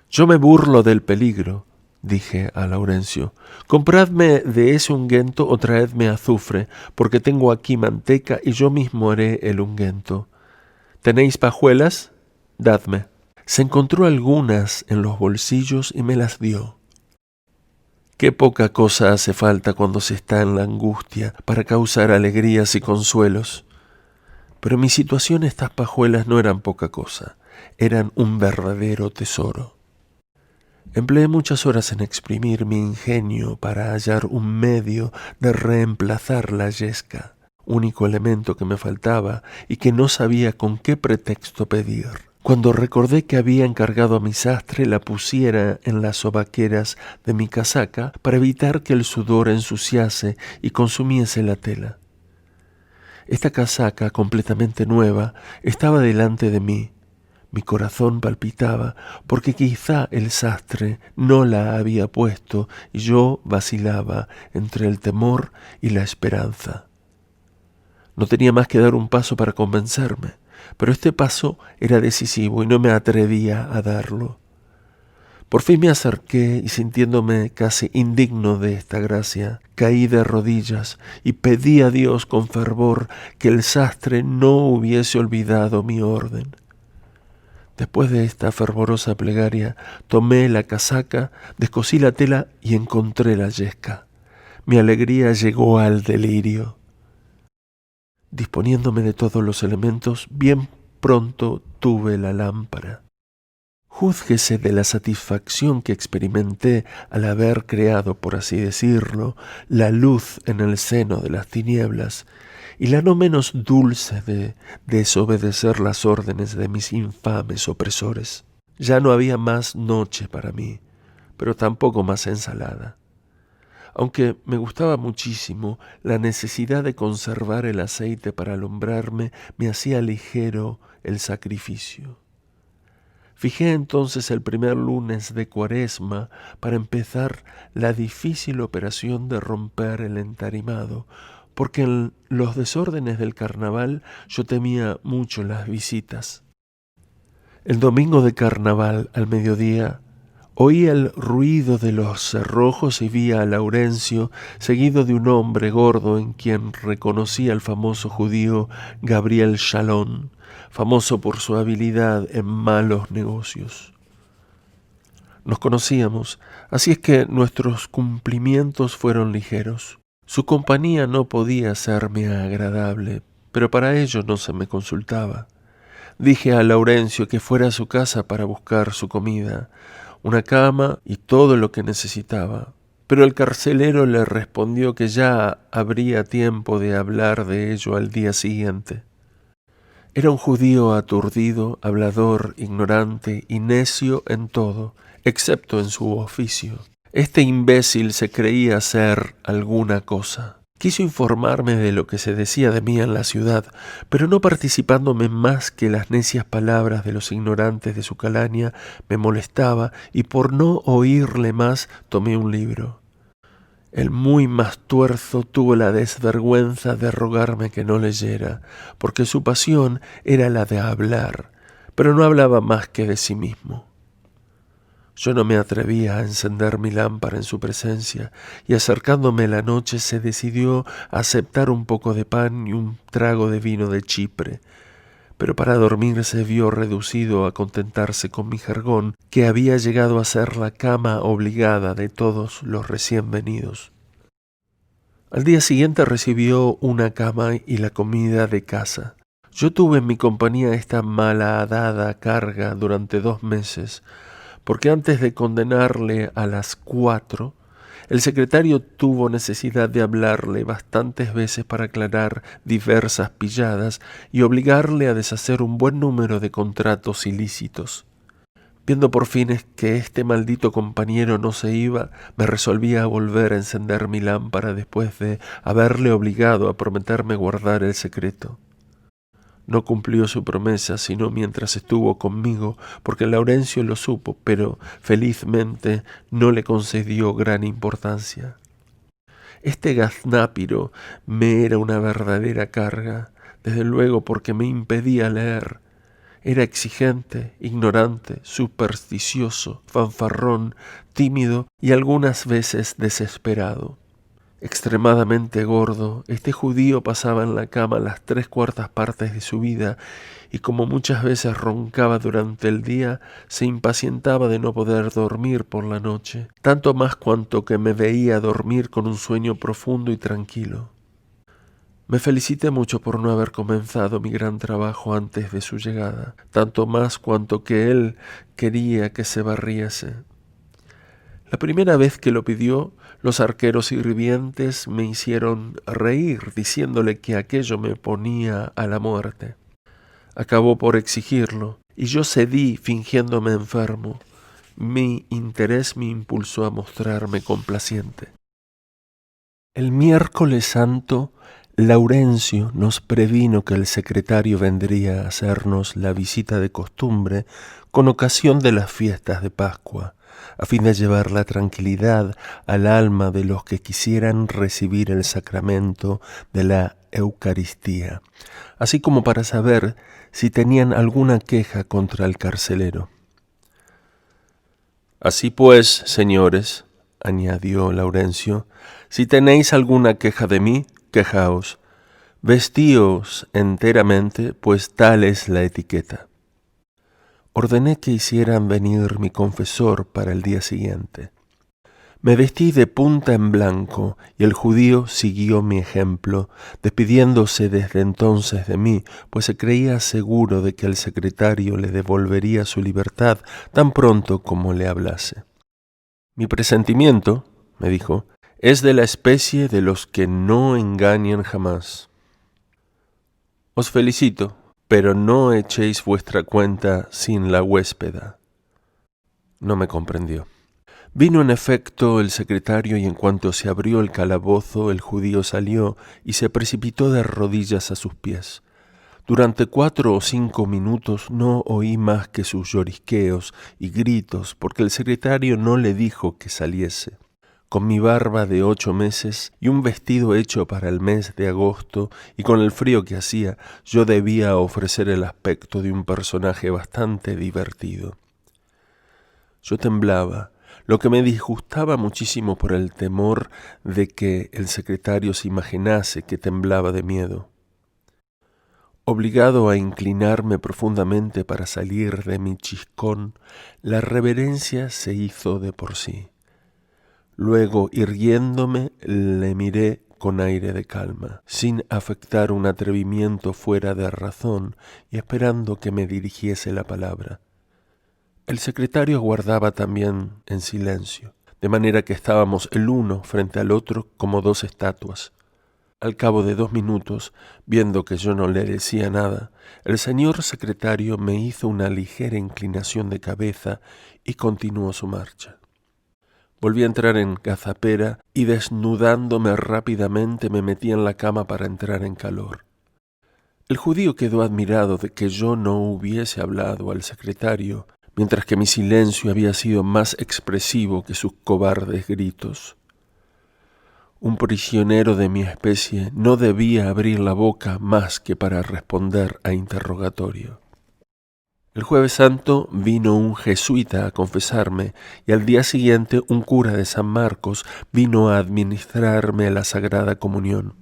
[SPEAKER 1] Yo me burlo del peligro, dije a Laurencio. Compradme de ese ungüento o traedme azufre, porque tengo aquí manteca y yo mismo haré el ungüento. ¿Tenéis pajuelas? Dadme. Se encontró algunas en los bolsillos y me las dio. Qué poca cosa hace falta cuando se está en la angustia para causar alegrías y consuelos. Pero en mi situación estas pajuelas no eran poca cosa, eran un verdadero tesoro. Empleé muchas horas en exprimir mi ingenio para hallar un medio de reemplazar la yesca, único elemento que me faltaba y que no sabía con qué pretexto pedir. Cuando recordé que había encargado a mi sastre la pusiera en las sobaqueras de mi casaca para evitar que el sudor ensuciase y consumiese la tela. Esta casaca, completamente nueva, estaba delante de mí. Mi corazón palpitaba porque quizá el sastre no la había puesto y yo vacilaba entre el temor y la esperanza. No tenía más que dar un paso para convencerme, pero este paso era decisivo y no me atrevía a darlo. Por fin me acerqué y sintiéndome casi indigno de esta gracia, caí de rodillas y pedí a Dios con fervor que el sastre no hubiese olvidado mi orden. Después de esta fervorosa plegaria, tomé la casaca, descosí la tela y encontré la yesca. Mi alegría llegó al delirio. Disponiéndome de todos los elementos, bien pronto tuve la lámpara. Júzguese de la satisfacción que experimenté al haber creado, por así decirlo, la luz en el seno de las tinieblas, y la no menos dulce de desobedecer las órdenes de mis infames opresores. Ya no había más noche para mí, pero tampoco más ensalada. Aunque me gustaba muchísimo, la necesidad de conservar el aceite para alumbrarme me hacía ligero el sacrificio. Fijé entonces el primer lunes de Cuaresma para empezar la difícil operación de romper el entarimado, porque en los desórdenes del carnaval yo temía mucho las visitas. El domingo de carnaval, al mediodía, oí el ruido de los cerrojos y vi a Laurencio seguido de un hombre gordo en quien reconocí al famoso judío Gabriel Shalom, famoso por su habilidad en malos negocios. Nos conocíamos, así es que nuestros cumplimientos fueron ligeros. Su compañía no podía serme agradable, pero para ello no se me consultaba. Dije a Laurencio que fuera a su casa para buscar su comida, una cama y todo lo que necesitaba, pero el carcelero le respondió que ya habría tiempo de hablar de ello al día siguiente. Era un judío aturdido, hablador, ignorante y necio en todo, excepto en su oficio. Este imbécil se creía ser alguna cosa. Quiso informarme de lo que se decía de mí en la ciudad, pero no participándome más que las necias palabras de los ignorantes de su calaña, me molestaba y por no oírle más tomé un libro. El muy mastuerzo tuvo la desvergüenza de rogarme que no leyera, porque su pasión era la de hablar, pero no hablaba más que de sí mismo. Yo no me atrevía a encender mi lámpara en su presencia, y acercándome la noche se decidió a aceptar un poco de pan y un trago de vino de Chipre, pero para dormir se vio reducido a contentarse con mi jergón, que había llegado a ser la cama obligada de todos los recién venidos. Al día siguiente recibió una cama y la comida de casa. Yo tuve en mi compañía esta malhadada carga durante 2 meses, porque antes de condenarle a las 4, el secretario tuvo necesidad de hablarle bastantes veces para aclarar diversas pilladas y obligarle a deshacer un buen número de contratos ilícitos. Viendo por fin que este maldito compañero no se iba, me resolví a volver a encender mi lámpara después de haberle obligado a prometerme guardar el secreto. No cumplió su promesa sino mientras estuvo conmigo, porque Laurencio lo supo, pero felizmente no le concedió gran importancia. Este gaznápiro me era una verdadera carga, desde luego porque me impedía leer. Era exigente, ignorante, supersticioso, fanfarrón, tímido y algunas veces desesperado. Extremadamente gordo, este judío pasaba en la cama las 3/4 partes de su vida y como muchas veces roncaba durante el día, se impacientaba de no poder dormir por la noche, tanto más cuanto que me veía dormir con un sueño profundo y tranquilo. Me felicité mucho por no haber comenzado mi gran trabajo antes de su llegada, tanto más cuanto que él quería que se barriese. La primera vez que lo pidió, los arqueros hirvientes me hicieron reír, diciéndole que aquello me ponía a la muerte. Acabó por exigirlo, y yo cedí fingiéndome enfermo. Mi interés me impulsó a mostrarme complaciente. El miércoles santo, Laurencio nos previno que el secretario vendría a hacernos la visita de costumbre con ocasión de las fiestas de Pascua, a fin de llevar la tranquilidad al alma de los que quisieran recibir el sacramento de la Eucaristía, así como para saber si tenían alguna queja contra el carcelero. Así pues, señores, añadió Laurencio, si tenéis alguna queja de mí, quejaos. Vestíos enteramente, pues tal es la etiqueta. Ordené que hicieran venir mi confesor para el día siguiente. Me vestí de punta en blanco y el judío siguió mi ejemplo, despidiéndose desde entonces de mí, pues se creía seguro de que el secretario le devolvería su libertad tan pronto como le hablase. Mi presentimiento, me dijo, es de la especie de los que no engañan jamás. Os felicito, pero no echéis vuestra cuenta sin la huéspeda. No me comprendió. Vino en efecto el secretario y en cuanto se abrió el calabozo, el judío salió y se precipitó de rodillas a sus pies. Durante 4 o 5 minutos no oí más que sus llorisqueos y gritos, porque el secretario no le dijo que saliese. Con mi barba de 8 meses y un vestido hecho para el mes de agosto, y con el frío que hacía, yo debía ofrecer el aspecto de un personaje bastante divertido. Yo temblaba, lo que me disgustaba muchísimo por el temor de que el secretario se imaginase que temblaba de miedo. Obligado a inclinarme profundamente para salir de mi chiscón, la reverencia se hizo de por sí. Luego, irguiéndome, le miré con aire de calma, sin afectar un atrevimiento fuera de razón y esperando que me dirigiese la palabra. El secretario aguardaba también en silencio, de manera que estábamos el uno frente al otro como 2 estatuas. Al cabo de 2 minutos, viendo que yo no le decía nada, el señor secretario me hizo una ligera inclinación de cabeza y continuó su marcha. Volví a entrar en gazapera y desnudándome rápidamente me metí en la cama para entrar en calor. El judío quedó admirado de que yo no hubiese hablado al secretario, mientras que mi silencio había sido más expresivo que sus cobardes gritos. Un prisionero de mi especie no debía abrir la boca más que para responder a interrogatorio. El Jueves Santo vino un jesuita a confesarme y al día siguiente un cura de San Marcos vino a administrarme la Sagrada Comunión.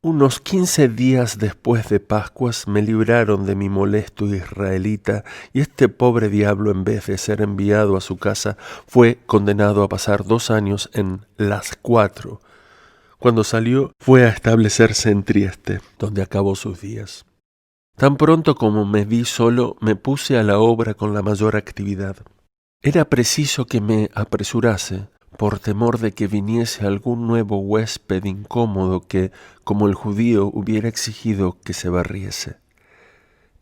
[SPEAKER 1] Unos 15 días después de Pascuas me libraron de mi molesto israelita y este pobre diablo, en vez de ser enviado a su casa, fue condenado a pasar 2 años en Las Cuatro. Cuando salió fue a establecerse en Trieste, donde acabó sus días. Tan pronto como me vi solo, me puse a la obra con la mayor actividad. Era preciso que me apresurase, por temor de que viniese algún nuevo huésped incómodo que, como el judío, hubiera exigido que se barriese.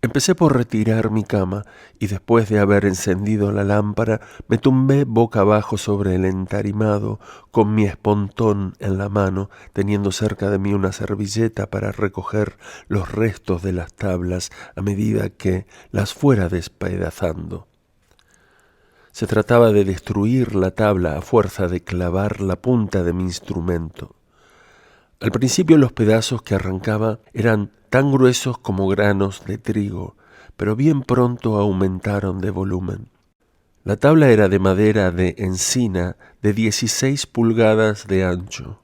[SPEAKER 1] Empecé por retirar mi cama y después de haber encendido la lámpara me tumbé boca abajo sobre el entarimado con mi espontón en la mano, teniendo cerca de mí una servilleta para recoger los restos de las tablas a medida que las fuera despedazando. Se trataba de destruir la tabla a fuerza de clavar la punta de mi instrumento. Al principio los pedazos que arrancaba eran tan gruesos como granos de trigo, pero bien pronto aumentaron de volumen. La tabla era de madera de encina de 16 pulgadas de ancho.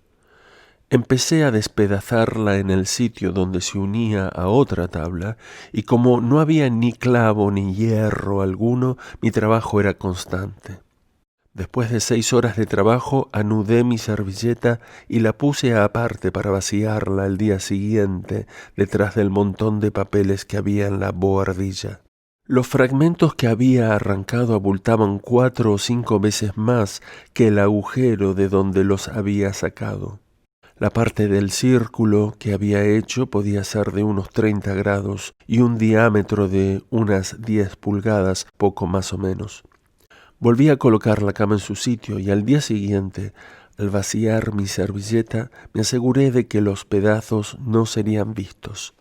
[SPEAKER 1] Empecé a despedazarla en el sitio donde se unía a otra tabla, y como no había ni clavo ni hierro alguno, mi trabajo era constante. Después de 6 horas de trabajo, anudé mi servilleta y la puse aparte para vaciarla al día siguiente detrás del montón de papeles que había en la bohardilla. Los fragmentos que había arrancado abultaban 4 o 5 veces más que el agujero de donde los había sacado. La parte del círculo que había hecho podía ser de unos 30 grados y un diámetro de unas 10 pulgadas, poco más o menos. Volví a colocar la cama en su sitio y al día siguiente, al vaciar mi servilleta, me aseguré de que los pedazos no serían vistos.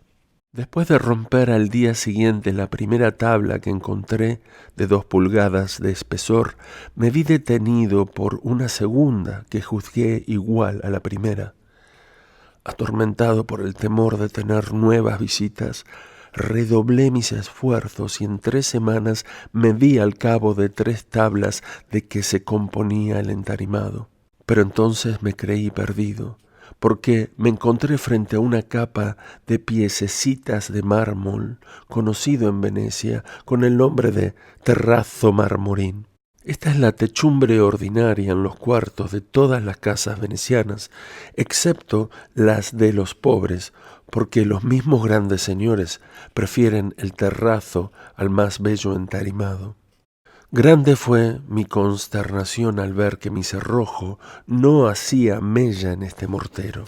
[SPEAKER 1] Después de romper al día siguiente la primera tabla que encontré, de 2 pulgadas de espesor, me vi detenido por una segunda que juzgué igual a la primera. Atormentado por el temor de tener nuevas visitas, redoblé mis esfuerzos y en 3 semanas me vi al cabo de 3 tablas de que se componía el entarimado. Pero entonces me creí perdido, porque me encontré frente a una capa de piececitas de mármol, conocido en Venecia con el nombre de terrazzo marmorín. Esta es la techumbre ordinaria en los cuartos de todas las casas venecianas, excepto las de los pobres, porque los mismos grandes señores prefieren el terrazzo al más bello entarimado. Grande fue mi consternación al ver que mi cerrojo no hacía mella en este mortero.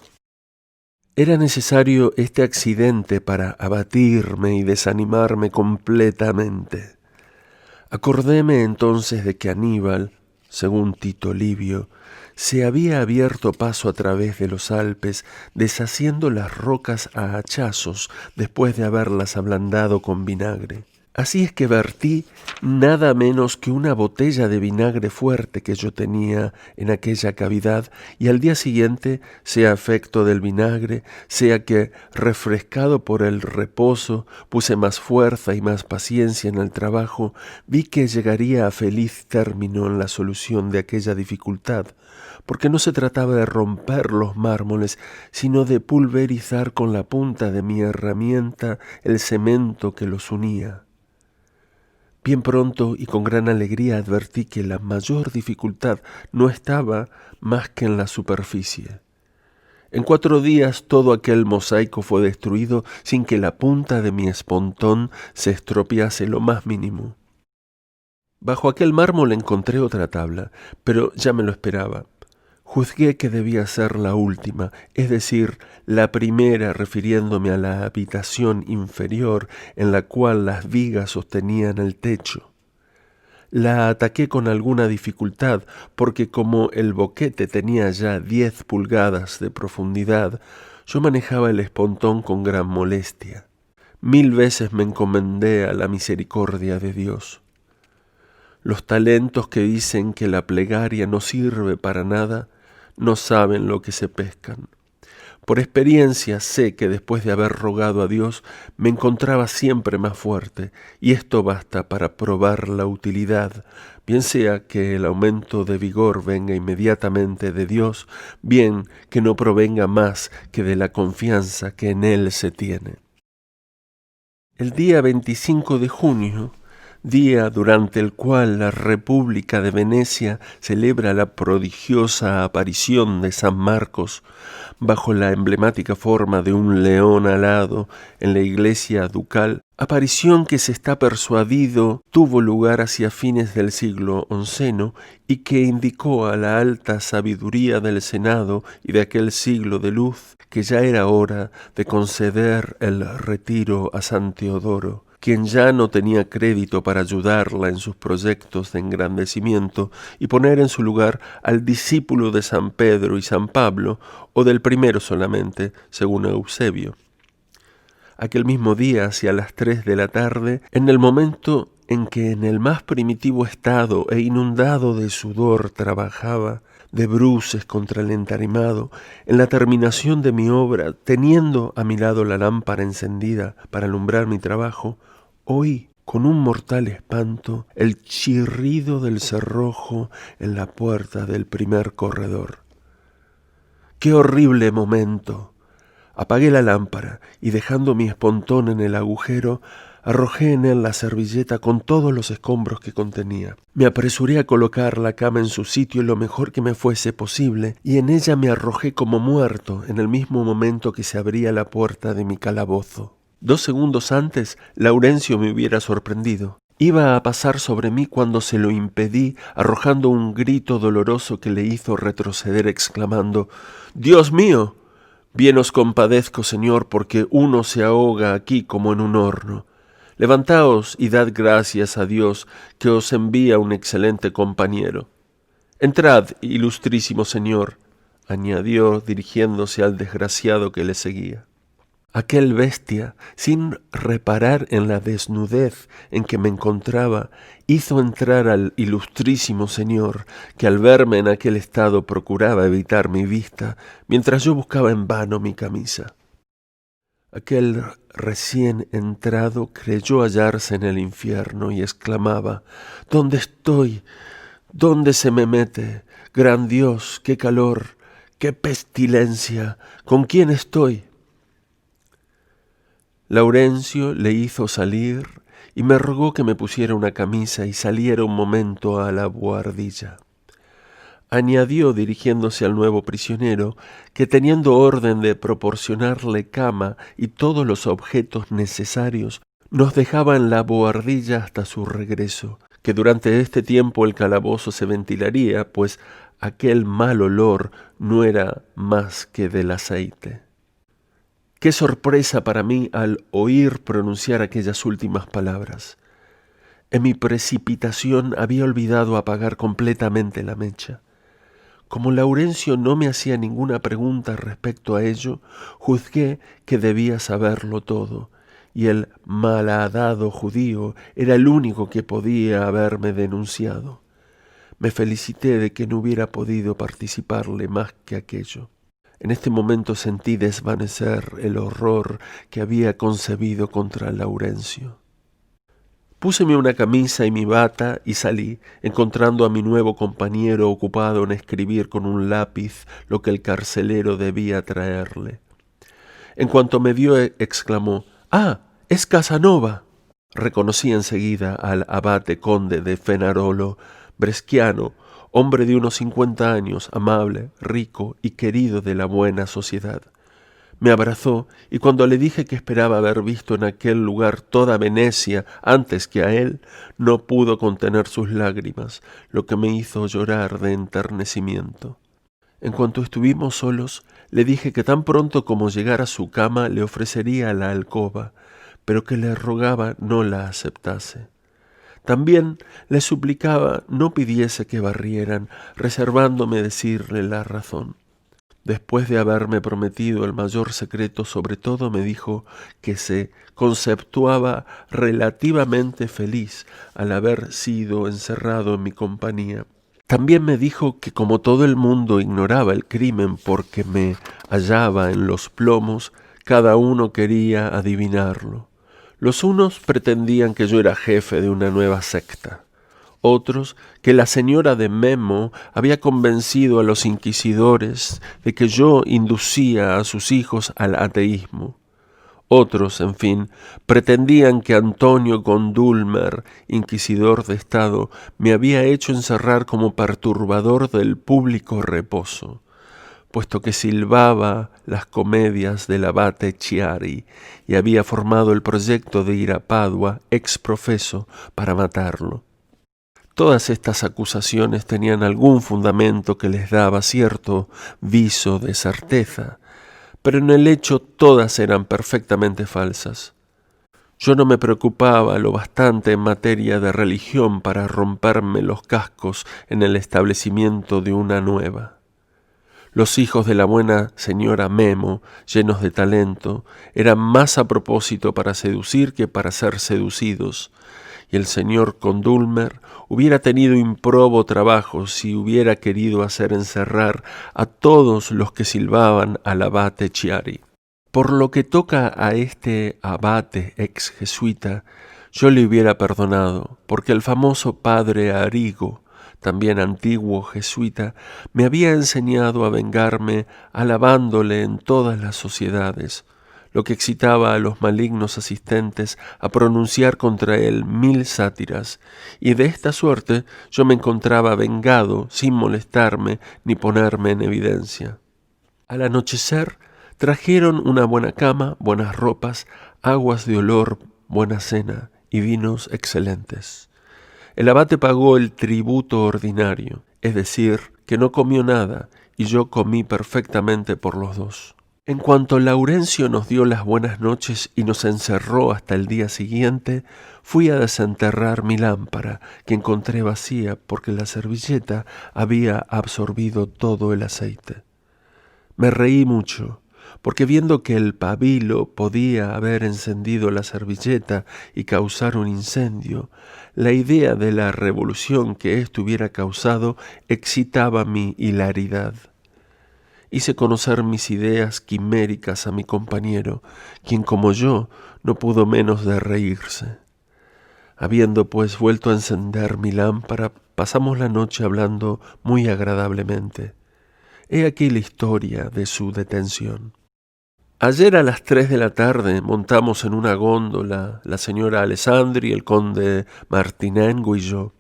[SPEAKER 1] Era necesario este accidente para abatirme y desanimarme completamente. Acordéme entonces de que Aníbal, según Tito Livio, se había abierto paso a través de los Alpes, deshaciendo las rocas a hachazos después de haberlas ablandado con vinagre. Así es que vertí nada menos que una botella de vinagre fuerte que yo tenía en aquella cavidad, y al día siguiente, sea efecto del vinagre, sea que, refrescado por el reposo, puse más fuerza y más paciencia en el trabajo, vi que llegaría a feliz término en la solución de aquella dificultad, porque no se trataba de romper los mármoles, sino de pulverizar con la punta de mi herramienta el cemento que los unía. Bien pronto y con gran alegría advertí que la mayor dificultad no estaba más que en la superficie. En 4 días todo aquel mosaico fue destruido sin que la punta de mi espontón se estropease lo más mínimo. Bajo aquel mármol encontré otra tabla, pero ya me lo esperaba. Juzgué que debía ser la última, es decir, la primera, refiriéndome a la habitación inferior en la cual las vigas sostenían el techo. La ataqué con alguna dificultad, porque como el boquete tenía ya 10 pulgadas de profundidad, yo manejaba el espontón con gran molestia. 1000 veces me encomendé a la misericordia de Dios. Los talentos que dicen que la plegaria no sirve para nada no saben lo que se pescan. Por experiencia sé que después de haber rogado a Dios me encontraba siempre más fuerte, y esto basta para probar la utilidad, bien sea que el aumento de vigor venga inmediatamente de Dios, bien que no provenga más que de la confianza que en Él se tiene. El día 25 de junio, día durante el cual la República de Venecia celebra la prodigiosa aparición de San Marcos bajo la emblemática forma de un león alado en la iglesia ducal, aparición que se está persuadido tuvo lugar hacia fines del siglo XI y que indicó a la alta sabiduría del Senado y de aquel siglo de luz que ya era hora de conceder el retiro a San Teodoro, quien ya no tenía crédito para ayudarla en sus proyectos de engrandecimiento, y poner en su lugar al discípulo de San Pedro y San Pablo, o del primero solamente, según Eusebio. Aquel mismo día, hacia las 3 de la tarde, en el momento en que en el más primitivo estado e inundado de sudor trabajaba, de bruces contra el entarimado, en la terminación de mi obra, teniendo a mi lado la lámpara encendida para alumbrar mi trabajo, oí con un mortal espanto el chirrido del cerrojo en la puerta del primer corredor. ¡Qué horrible momento! Apagué la lámpara y, dejando mi espontón en el agujero, arrojé en él la servilleta con todos los escombros que contenía. Me apresuré a colocar la cama en su sitio lo mejor que me fuese posible, y en ella me arrojé como muerto en el mismo momento que se abría la puerta de mi calabozo. 2 segundos antes, Laurencio me hubiera sorprendido. Iba a pasar sobre mí cuando se lo impedí, arrojando un grito doloroso que le hizo retroceder, exclamando: «¡Dios mío! Bien os compadezco, Señor, porque uno se ahoga aquí como en un horno. Levantaos y dad gracias a Dios, que os envía un excelente compañero. Entrad, ilustrísimo Señor», añadió dirigiéndose al desgraciado que le seguía. Aquel bestia, sin reparar en la desnudez en que me encontraba, hizo entrar al ilustrísimo Señor, que al verme en aquel estado procuraba evitar mi vista, mientras yo buscaba en vano mi camisa. Aquel recién entrado creyó hallarse en el infierno y exclamaba: «¿Dónde estoy? ¿Dónde se me mete? Gran Dios, qué calor, qué pestilencia, ¿con quién estoy?». Laurencio le hizo salir y me rogó que me pusiera una camisa y saliera un momento a la buhardilla. Añadió, dirigiéndose al nuevo prisionero, que teniendo orden de proporcionarle cama y todos los objetos necesarios, nos dejaba en la buhardilla hasta su regreso, que durante este tiempo el calabozo se ventilaría, pues aquel mal olor no era más que del aceite. Qué sorpresa para mí al oír pronunciar aquellas últimas palabras. En mi precipitación había olvidado apagar completamente la mecha. Como Laurencio no me hacía ninguna pregunta respecto a ello, juzgué que debía saberlo todo, y el malhadado judío era el único que podía haberme denunciado. Me felicité de que no hubiera podido participarle más que aquello. En este momento sentí desvanecer el horror que había concebido contra Laurencio. Púseme una camisa y mi bata y salí, encontrando a mi nuevo compañero ocupado en escribir con un lápiz lo que el carcelero debía traerle. En cuanto me vio, exclamó: «¡Ah, es Casanova!». Reconocí enseguida al abate conde de Fenarolo, bresciano, hombre de unos 50 años, amable, rico y querido de la buena sociedad. Me abrazó, y cuando le dije que esperaba haber visto en aquel lugar toda Venecia antes que a él, no pudo contener sus lágrimas, lo que me hizo llorar de enternecimiento. En cuanto estuvimos solos, le dije que tan pronto como llegara a su cama le ofrecería la alcoba, pero que le rogaba no la aceptase. También le suplicaba no pidiese que barrieran, reservándome decirle la razón. Después de haberme prometido el mayor secreto, sobre todo me dijo que se conceptuaba relativamente feliz al haber sido encerrado en mi compañía, También me dijo que como todo el mundo ignoraba el crimen porque me hallaba en los plomos, cada uno quería adivinarlo. Los unos pretendían que yo era jefe de una nueva secta. Otros, que la señora de Memo había convencido a los inquisidores de que yo inducía a sus hijos al ateísmo. Otros, en fin, pretendían que Antonio Condulmer, inquisidor de Estado, me había hecho encerrar como perturbador del público reposo, puesto que silbaba las comedias del abate Chiari y había formado el proyecto de ir a Padua ex profeso para matarlo. Todas estas acusaciones tenían algún fundamento que les daba cierto viso de certeza, pero en el hecho todas eran perfectamente falsas. Yo no me preocupaba lo bastante en materia de religión para romperme los cascos en el establecimiento de una nueva. Los hijos de la buena señora Memo, llenos de talento, eran más a propósito para seducir que para ser seducidos, y el señor Condulmer hubiera tenido improbo trabajo si hubiera querido hacer encerrar a todos los que silbaban al abate Chiari. Por lo que toca a este abate ex jesuita, yo le hubiera perdonado, porque el famoso padre Arrigo, también antiguo jesuita, me había enseñado a vengarme alabándole en todas las sociedades, lo que excitaba a los malignos asistentes a pronunciar contra él 1000 sátiras, y de esta suerte yo me encontraba vengado sin molestarme ni ponerme en evidencia. Al anochecer trajeron una buena cama, buenas ropas, aguas de olor, buena cena y vinos excelentes. El abate pagó el tributo ordinario, es decir, que no comió nada, y yo comí perfectamente por los dos. En cuanto Laurencio nos dio las buenas noches y nos encerró hasta el día siguiente, fui a desenterrar mi lámpara, que encontré vacía porque la servilleta había absorbido todo el aceite. Me reí mucho, porque viendo que el pabilo podía haber encendido la servilleta y causar un incendio, la idea de la revolución que esto hubiera causado excitaba mi hilaridad. Hice conocer mis ideas quiméricas a mi compañero, quien como yo no pudo menos de reírse. Habiendo pues vuelto a encender mi lámpara, pasamos la noche hablando muy agradablemente. He aquí la historia de su detención. Ayer a las 3 de la tarde montamos en una góndola la señora Alessandri, el conde Martinengo y yo.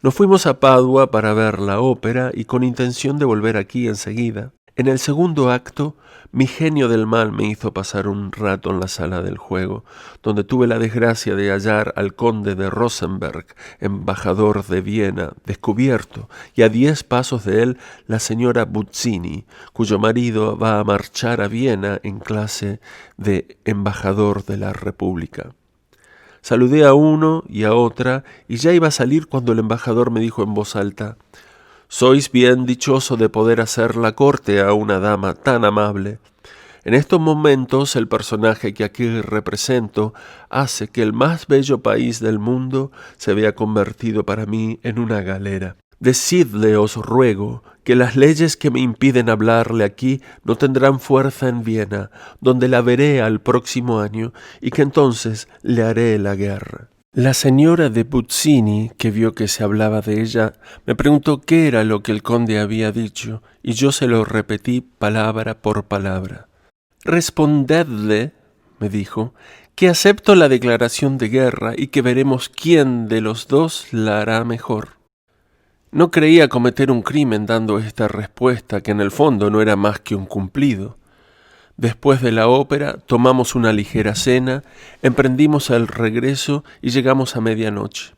[SPEAKER 1] Nos fuimos a Padua para ver la ópera y con intención de volver aquí enseguida. En el segundo acto, mi genio del mal me hizo pasar un rato en la sala del juego, donde tuve la desgracia de hallar al conde de Rosenberg, embajador de Viena, descubierto, y a 10 pasos de él la señora Buzzini, cuyo marido va a marchar a Viena en clase de embajador de la República. Saludé a uno y a otra, y ya iba a salir cuando el embajador me dijo en voz alta: «Sois bien dichoso de poder hacer la corte a una dama tan amable. En estos momentos el personaje que aquí represento hace que el más bello país del mundo se vea convertido para mí en una galera. Decidle, os ruego, que las leyes que me impiden hablarle aquí no tendrán fuerza en Viena, donde la veré al próximo año, y que entonces le haré la guerra». La señora de Buzzini, que vio que se hablaba de ella, me preguntó qué era lo que el conde había dicho, y yo se lo repetí palabra por palabra. «Respondedle», me dijo, «que acepto la declaración de guerra y que veremos quién de los dos la hará mejor». No creía cometer un crimen dando esta respuesta, que en el fondo no era más que un cumplido. Después de la ópera tomamos una ligera cena, emprendimos el regreso y llegamos a medianoche.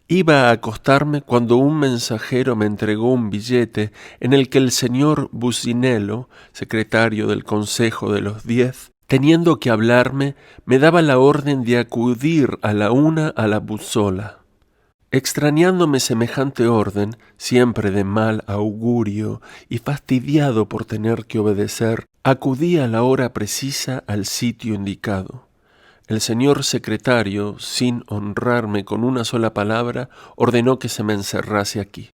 [SPEAKER 1] Iba a acostarme cuando un mensajero me entregó un billete en el que el señor Businello, secretario del Consejo de los 10, teniendo que hablarme, me daba la orden de acudir a la 1 a la Buzzola. Extrañándome semejante orden, siempre de mal augurio y fastidiado por tener que obedecer, acudí a la hora precisa al sitio indicado. El señor secretario, sin honrarme con una sola palabra, ordenó que se me encerrase aquí.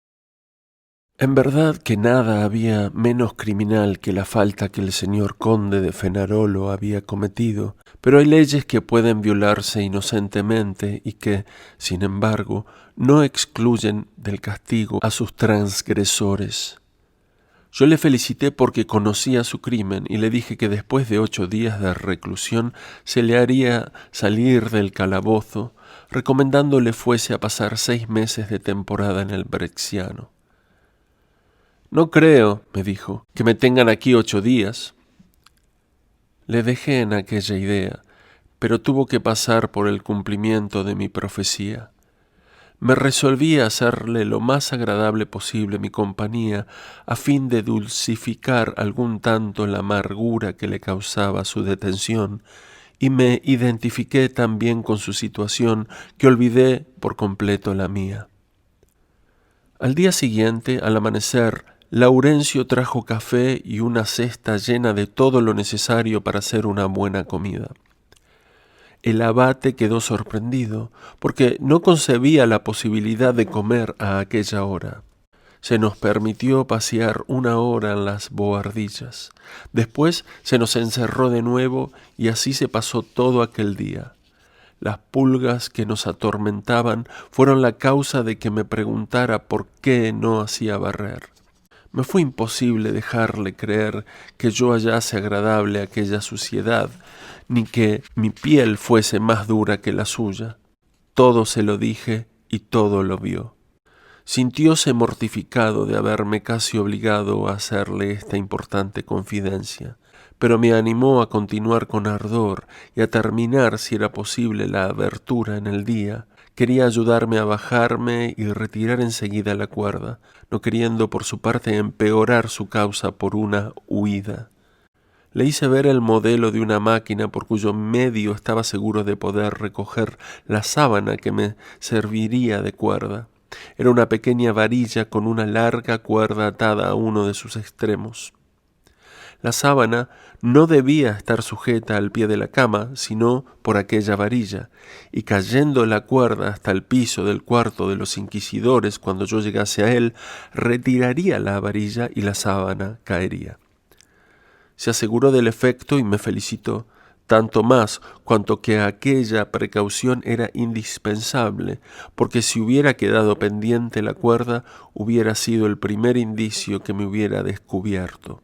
[SPEAKER 1] En verdad que nada había menos criminal que la falta que el señor conde de Fenarolo había cometido, pero hay leyes que pueden violarse inocentemente y que, sin embargo, no excluyen del castigo a sus transgresores. Yo le felicité porque conocía su crimen y le dije que después de 8 días de reclusión se le haría salir del calabozo, recomendándole fuese a pasar 6 meses de temporada en el Brexiano. «No creo», me dijo, «que me tengan aquí 8 días». Le dejé en aquella idea, pero tuvo que pasar por el cumplimiento de mi profecía. Me resolví a hacerle lo más agradable posible mi compañía a fin de dulcificar algún tanto la amargura que le causaba su detención, y me identifiqué tan bien con su situación que olvidé por completo la mía. Al día siguiente, al amanecer, Laurencio trajo café y una cesta llena de todo lo necesario para hacer una buena comida. El abate quedó sorprendido, porque no concebía la posibilidad de comer a aquella hora. Se nos permitió pasear 1 hora en las bohardillas. Después se nos encerró de nuevo y así se pasó todo aquel día. Las pulgas que nos atormentaban fueron la causa de que me preguntara por qué no hacía barrer. Me fue imposible dejarle creer que yo hallase agradable aquella suciedad, ni que mi piel fuese más dura que la suya. Todo se lo dije y todo lo vio. Sintióse mortificado de haberme casi obligado a hacerle esta importante confidencia, pero me animó a continuar con ardor y a terminar, si era posible, la abertura en el día. Quería ayudarme a bajarme y retirar enseguida la cuerda, no queriendo por su parte empeorar su causa por una huida. Le hice ver el modelo de una máquina por cuyo medio estaba seguro de poder recoger la sábana que me serviría de cuerda. Era una pequeña varilla con una larga cuerda atada a uno de sus extremos. La sábana no debía estar sujeta al pie de la cama, sino por aquella varilla, y cayendo la cuerda hasta el piso del cuarto de los inquisidores cuando yo llegase a él, retiraría la varilla y la sábana caería. Se aseguró del efecto y me felicitó, tanto más cuanto que aquella precaución era indispensable, porque si hubiera quedado pendiente la cuerda, hubiera sido el primer indicio que me hubiera descubierto.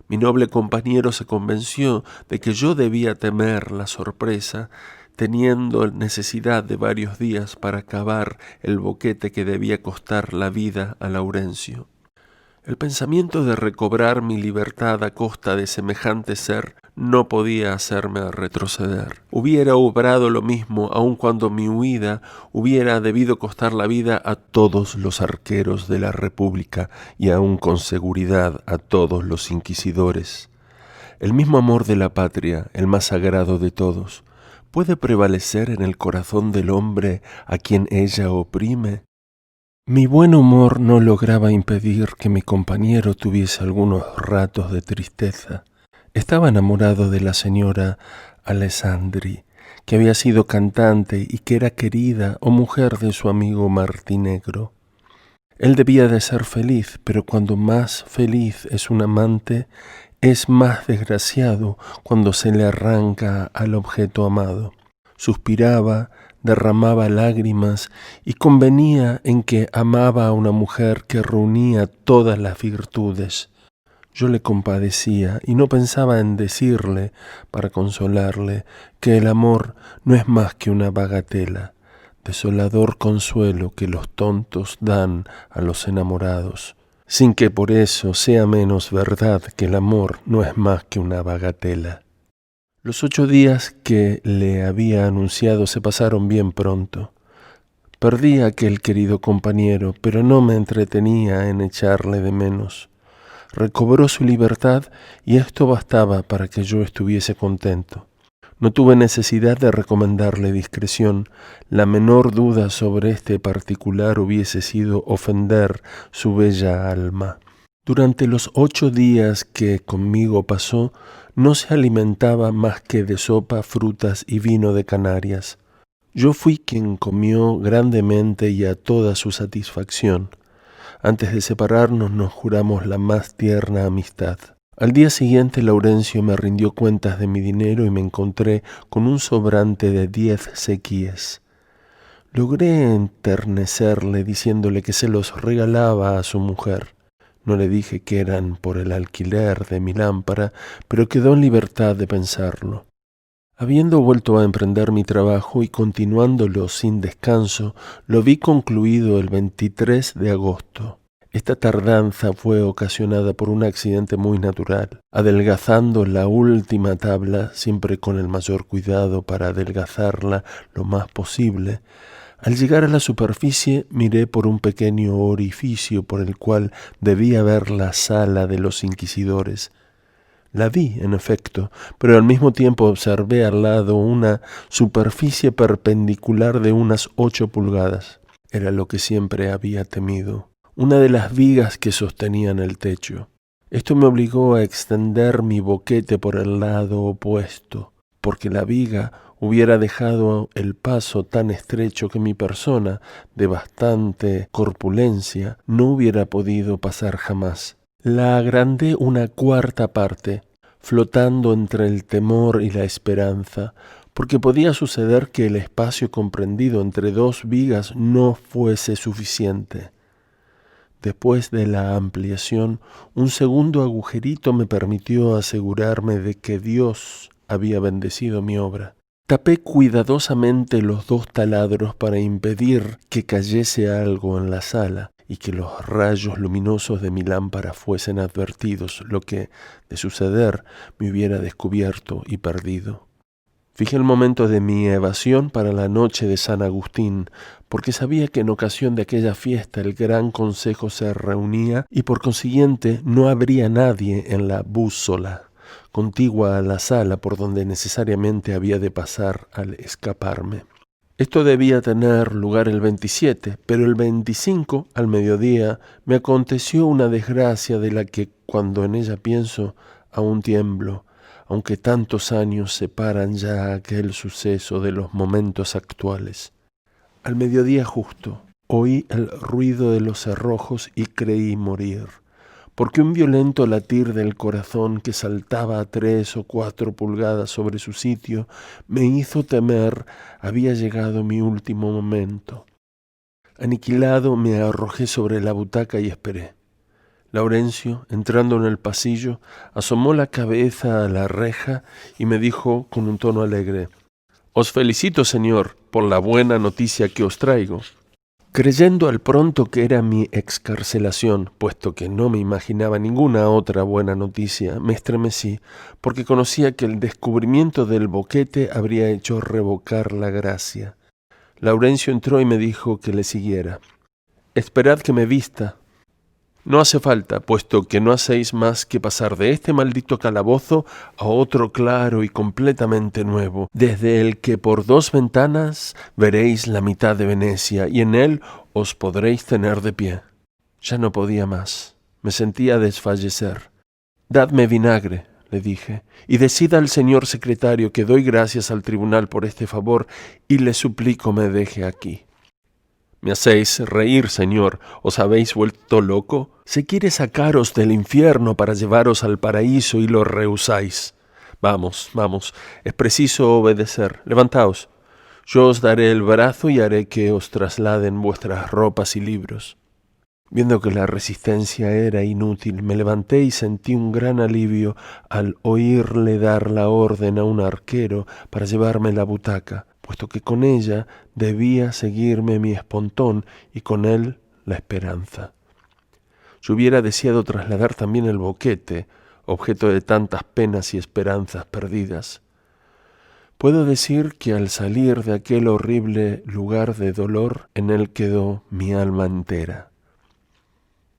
[SPEAKER 1] Mi noble compañero se convenció de que yo debía temer la sorpresa, teniendo necesidad de varios días para cavar el boquete que debía costar la vida a Laurencio. El pensamiento de recobrar mi libertad a costa de semejante ser no podía hacerme retroceder. Hubiera obrado lo mismo aun cuando mi huida hubiera debido costar la vida a todos los arqueros de la República y aun con seguridad a todos los inquisidores. El mismo amor de la patria, el más sagrado de todos, ¿puede prevalecer en el corazón del hombre a quien ella oprime? Mi buen humor no lograba impedir que mi compañero tuviese algunos ratos de tristeza. Estaba enamorado de la señora Alessandri, que había sido cantante y que era querida o mujer de su amigo Martinegro. Él debía de ser feliz, pero cuando más feliz es un amante, es más desgraciado cuando se le arranca al objeto amado. Suspiraba, derramaba lágrimas y convenía en que amaba a una mujer que reunía todas las virtudes. Yo le compadecía y no pensaba en decirle, para consolarle, que el amor no es más que una bagatela, desolador consuelo que los tontos dan a los enamorados, sin que por eso sea menos verdad que el amor no es más que una bagatela. Los 8 días que le había anunciado se pasaron bien pronto. Perdí a aquel querido compañero, pero no me entretenía en echarle de menos. Recobró su libertad y esto bastaba para que yo estuviese contento. No tuve necesidad de recomendarle discreción. La menor duda sobre este particular hubiese sido ofender su bella alma. Durante los 8 días que conmigo pasó, no se alimentaba más que de sopa, frutas y vino de Canarias. Yo fui quien comió grandemente y a toda su satisfacción. Antes de separarnos nos juramos la más tierna amistad. Al día siguiente Laurencio me rindió cuentas de mi dinero y me encontré con un sobrante de 10 sequíes. Logré enternecerle diciéndole que se los regalaba a su mujer. No le dije que eran por el alquiler de mi lámpara, pero quedó en libertad de pensarlo. Habiendo vuelto a emprender mi trabajo y continuándolo sin descanso, lo vi concluido el 23 de agosto. Esta tardanza fue ocasionada por un accidente muy natural. Adelgazando la última tabla, siempre con el mayor cuidado para adelgazarla lo más posible, al llegar a la superficie miré por un pequeño orificio por el cual debía ver la sala de los inquisidores. La vi, en efecto, pero al mismo tiempo observé al lado una superficie perpendicular de unas 8 pulgadas. Era lo que siempre había temido. Una de las vigas que sostenían el techo. Esto me obligó a extender mi boquete por el lado opuesto, porque la viga hubiera dejado el paso tan estrecho que mi persona, de bastante corpulencia, no hubiera podido pasar jamás. La agrandé una cuarta parte, flotando entre el temor y la esperanza, porque podía suceder que el espacio comprendido entre 2 vigas no fuese suficiente. Después de la ampliación, un segundo agujerito me permitió asegurarme de que Dios había bendecido mi obra. Tapé cuidadosamente los 2 taladros para impedir que cayese algo en la sala y que los rayos luminosos de mi lámpara fuesen advertidos, lo que, de suceder, me hubiera descubierto y perdido. Fijé el momento de mi evasión para la noche de San Agustín, porque sabía que en ocasión de aquella fiesta el gran consejo se reunía y por consiguiente no habría nadie en la búsola, contigua a la sala por donde necesariamente había de pasar al escaparme. Esto debía tener lugar el 27, pero el 25, al mediodía, me aconteció una desgracia de la que, cuando en ella pienso, aún tiemblo, aunque tantos años separan ya aquel suceso de los momentos actuales. Al mediodía justo, oí el ruido de los cerrojos y creí morir, porque un violento latir del corazón que saltaba a 3 o 4 pulgadas sobre su sitio me hizo temer había llegado mi último momento. Aniquilado me arrojé sobre la butaca y esperé. Laurencio, entrando en el pasillo, asomó la cabeza a la reja y me dijo con un tono alegre: «Os felicito, señor, por la buena noticia que os traigo». Creyendo al pronto que era mi excarcelación, puesto que no me imaginaba ninguna otra buena noticia, me estremecí, porque conocía que el descubrimiento del boquete habría hecho revocar la gracia. Laurencio entró y me dijo que le siguiera. «Esperad que me vista». «No hace falta, puesto que no hacéis más que pasar de este maldito calabozo a otro claro y completamente nuevo, desde el que por 2 ventanas veréis la mitad de Venecia, y en él os podréis tener de pie». Ya no podía más, me sentía desfallecer. «Dadme vinagre», le dije, «y decida al señor secretario que doy gracias al tribunal por este favor y le suplico me deje aquí». «Me hacéis reír, señor. ¿Os habéis vuelto loco? Se quiere sacaros del infierno para llevaros al paraíso y lo rehusáis. Vamos, vamos, es preciso obedecer. Levantaos. Yo os daré el brazo y haré que os trasladen vuestras ropas y libros». Viendo que la resistencia era inútil, me levanté y sentí un gran alivio al oírle dar la orden a un arquero para llevarme la butaca, puesto que con ella debía seguirme mi espontón y con él la esperanza. Yo hubiera deseado trasladar también el boquete, objeto de tantas penas y esperanzas perdidas. Puedo decir que al salir de aquel horrible lugar de dolor, en él quedó mi alma entera.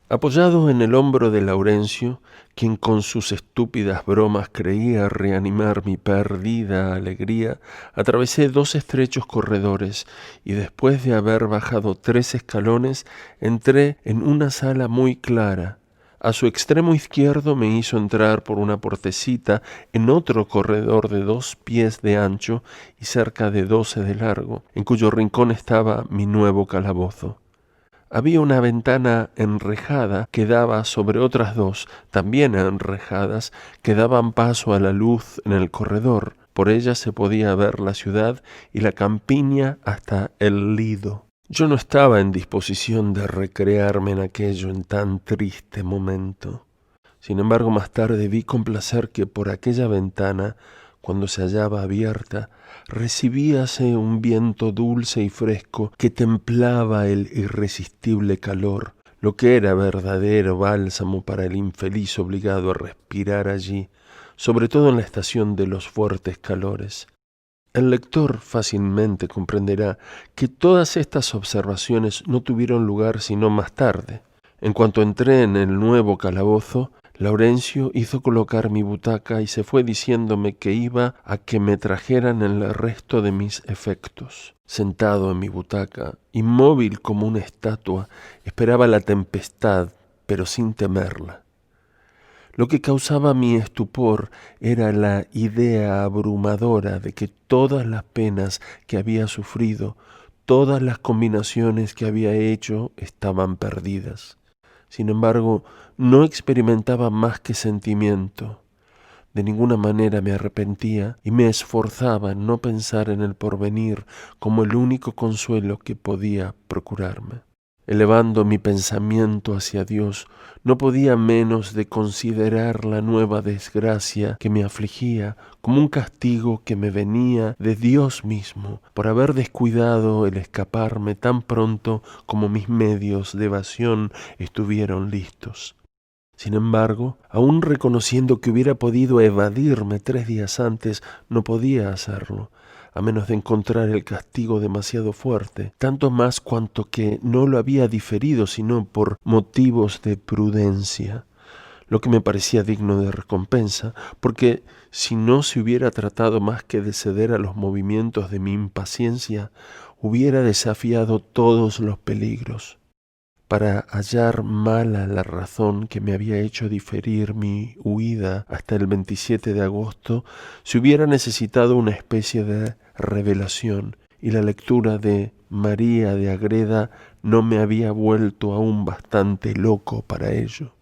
[SPEAKER 1] Apoyado en el hombro de Laurencio, quien con sus estúpidas bromas creía reanimar mi perdida alegría, atravesé 2 estrechos corredores y después de haber bajado 3 escalones, entré en una sala muy clara. A su extremo izquierdo me hizo entrar por una puertecita en otro corredor de 2 pies de ancho y cerca de 12 de largo, en cuyo rincón estaba mi nuevo calabozo. Había una ventana enrejada que daba sobre otras dos, también enrejadas, que daban paso a la luz en el corredor. Por ella se podía ver la ciudad y la campiña hasta el Lido. Yo no estaba en disposición de recrearme en aquello en tan triste momento. Sin embargo, más tarde vi con placer que por aquella ventana, cuando se hallaba abierta, recibíase un viento dulce y fresco que templaba el irresistible calor, lo que era verdadero bálsamo para el infeliz obligado a respirar allí, sobre todo en la estación de los fuertes calores. El lector fácilmente comprenderá que todas estas observaciones no tuvieron lugar sino más tarde. En cuanto entré en el nuevo calabozo, Laurencio hizo colocar mi butaca y se fue diciéndome que iba a que me trajeran el resto de mis efectos. Sentado en mi butaca, inmóvil como una estatua, esperaba la tempestad, pero sin temerla. Lo que causaba mi estupor era la idea abrumadora de que todas las penas que había sufrido, todas las combinaciones que había hecho, estaban perdidas. Sin embargo, no experimentaba más que sentimiento. De ninguna manera me arrepentía y me esforzaba en no pensar en el porvenir como el único consuelo que podía procurarme. Elevando mi pensamiento hacia Dios, no podía menos de considerar la nueva desgracia que me afligía como un castigo que me venía de Dios mismo por haber descuidado el escaparme tan pronto como mis medios de evasión estuvieron listos. Sin embargo, aun reconociendo que hubiera podido evadirme 3 días antes, no podía hacerlo, a menos de encontrar el castigo demasiado fuerte, tanto más cuanto que no lo había diferido sino por motivos de prudencia, lo que me parecía digno de recompensa, porque si no se hubiera tratado más que de ceder a los movimientos de mi impaciencia, hubiera desafiado todos los peligros. Para hallar mala la razón que me había hecho diferir mi huida hasta el 27 de agosto, se hubiera necesitado una especie de revelación, y la lectura de María de Agreda no me había vuelto aún bastante loco para ello.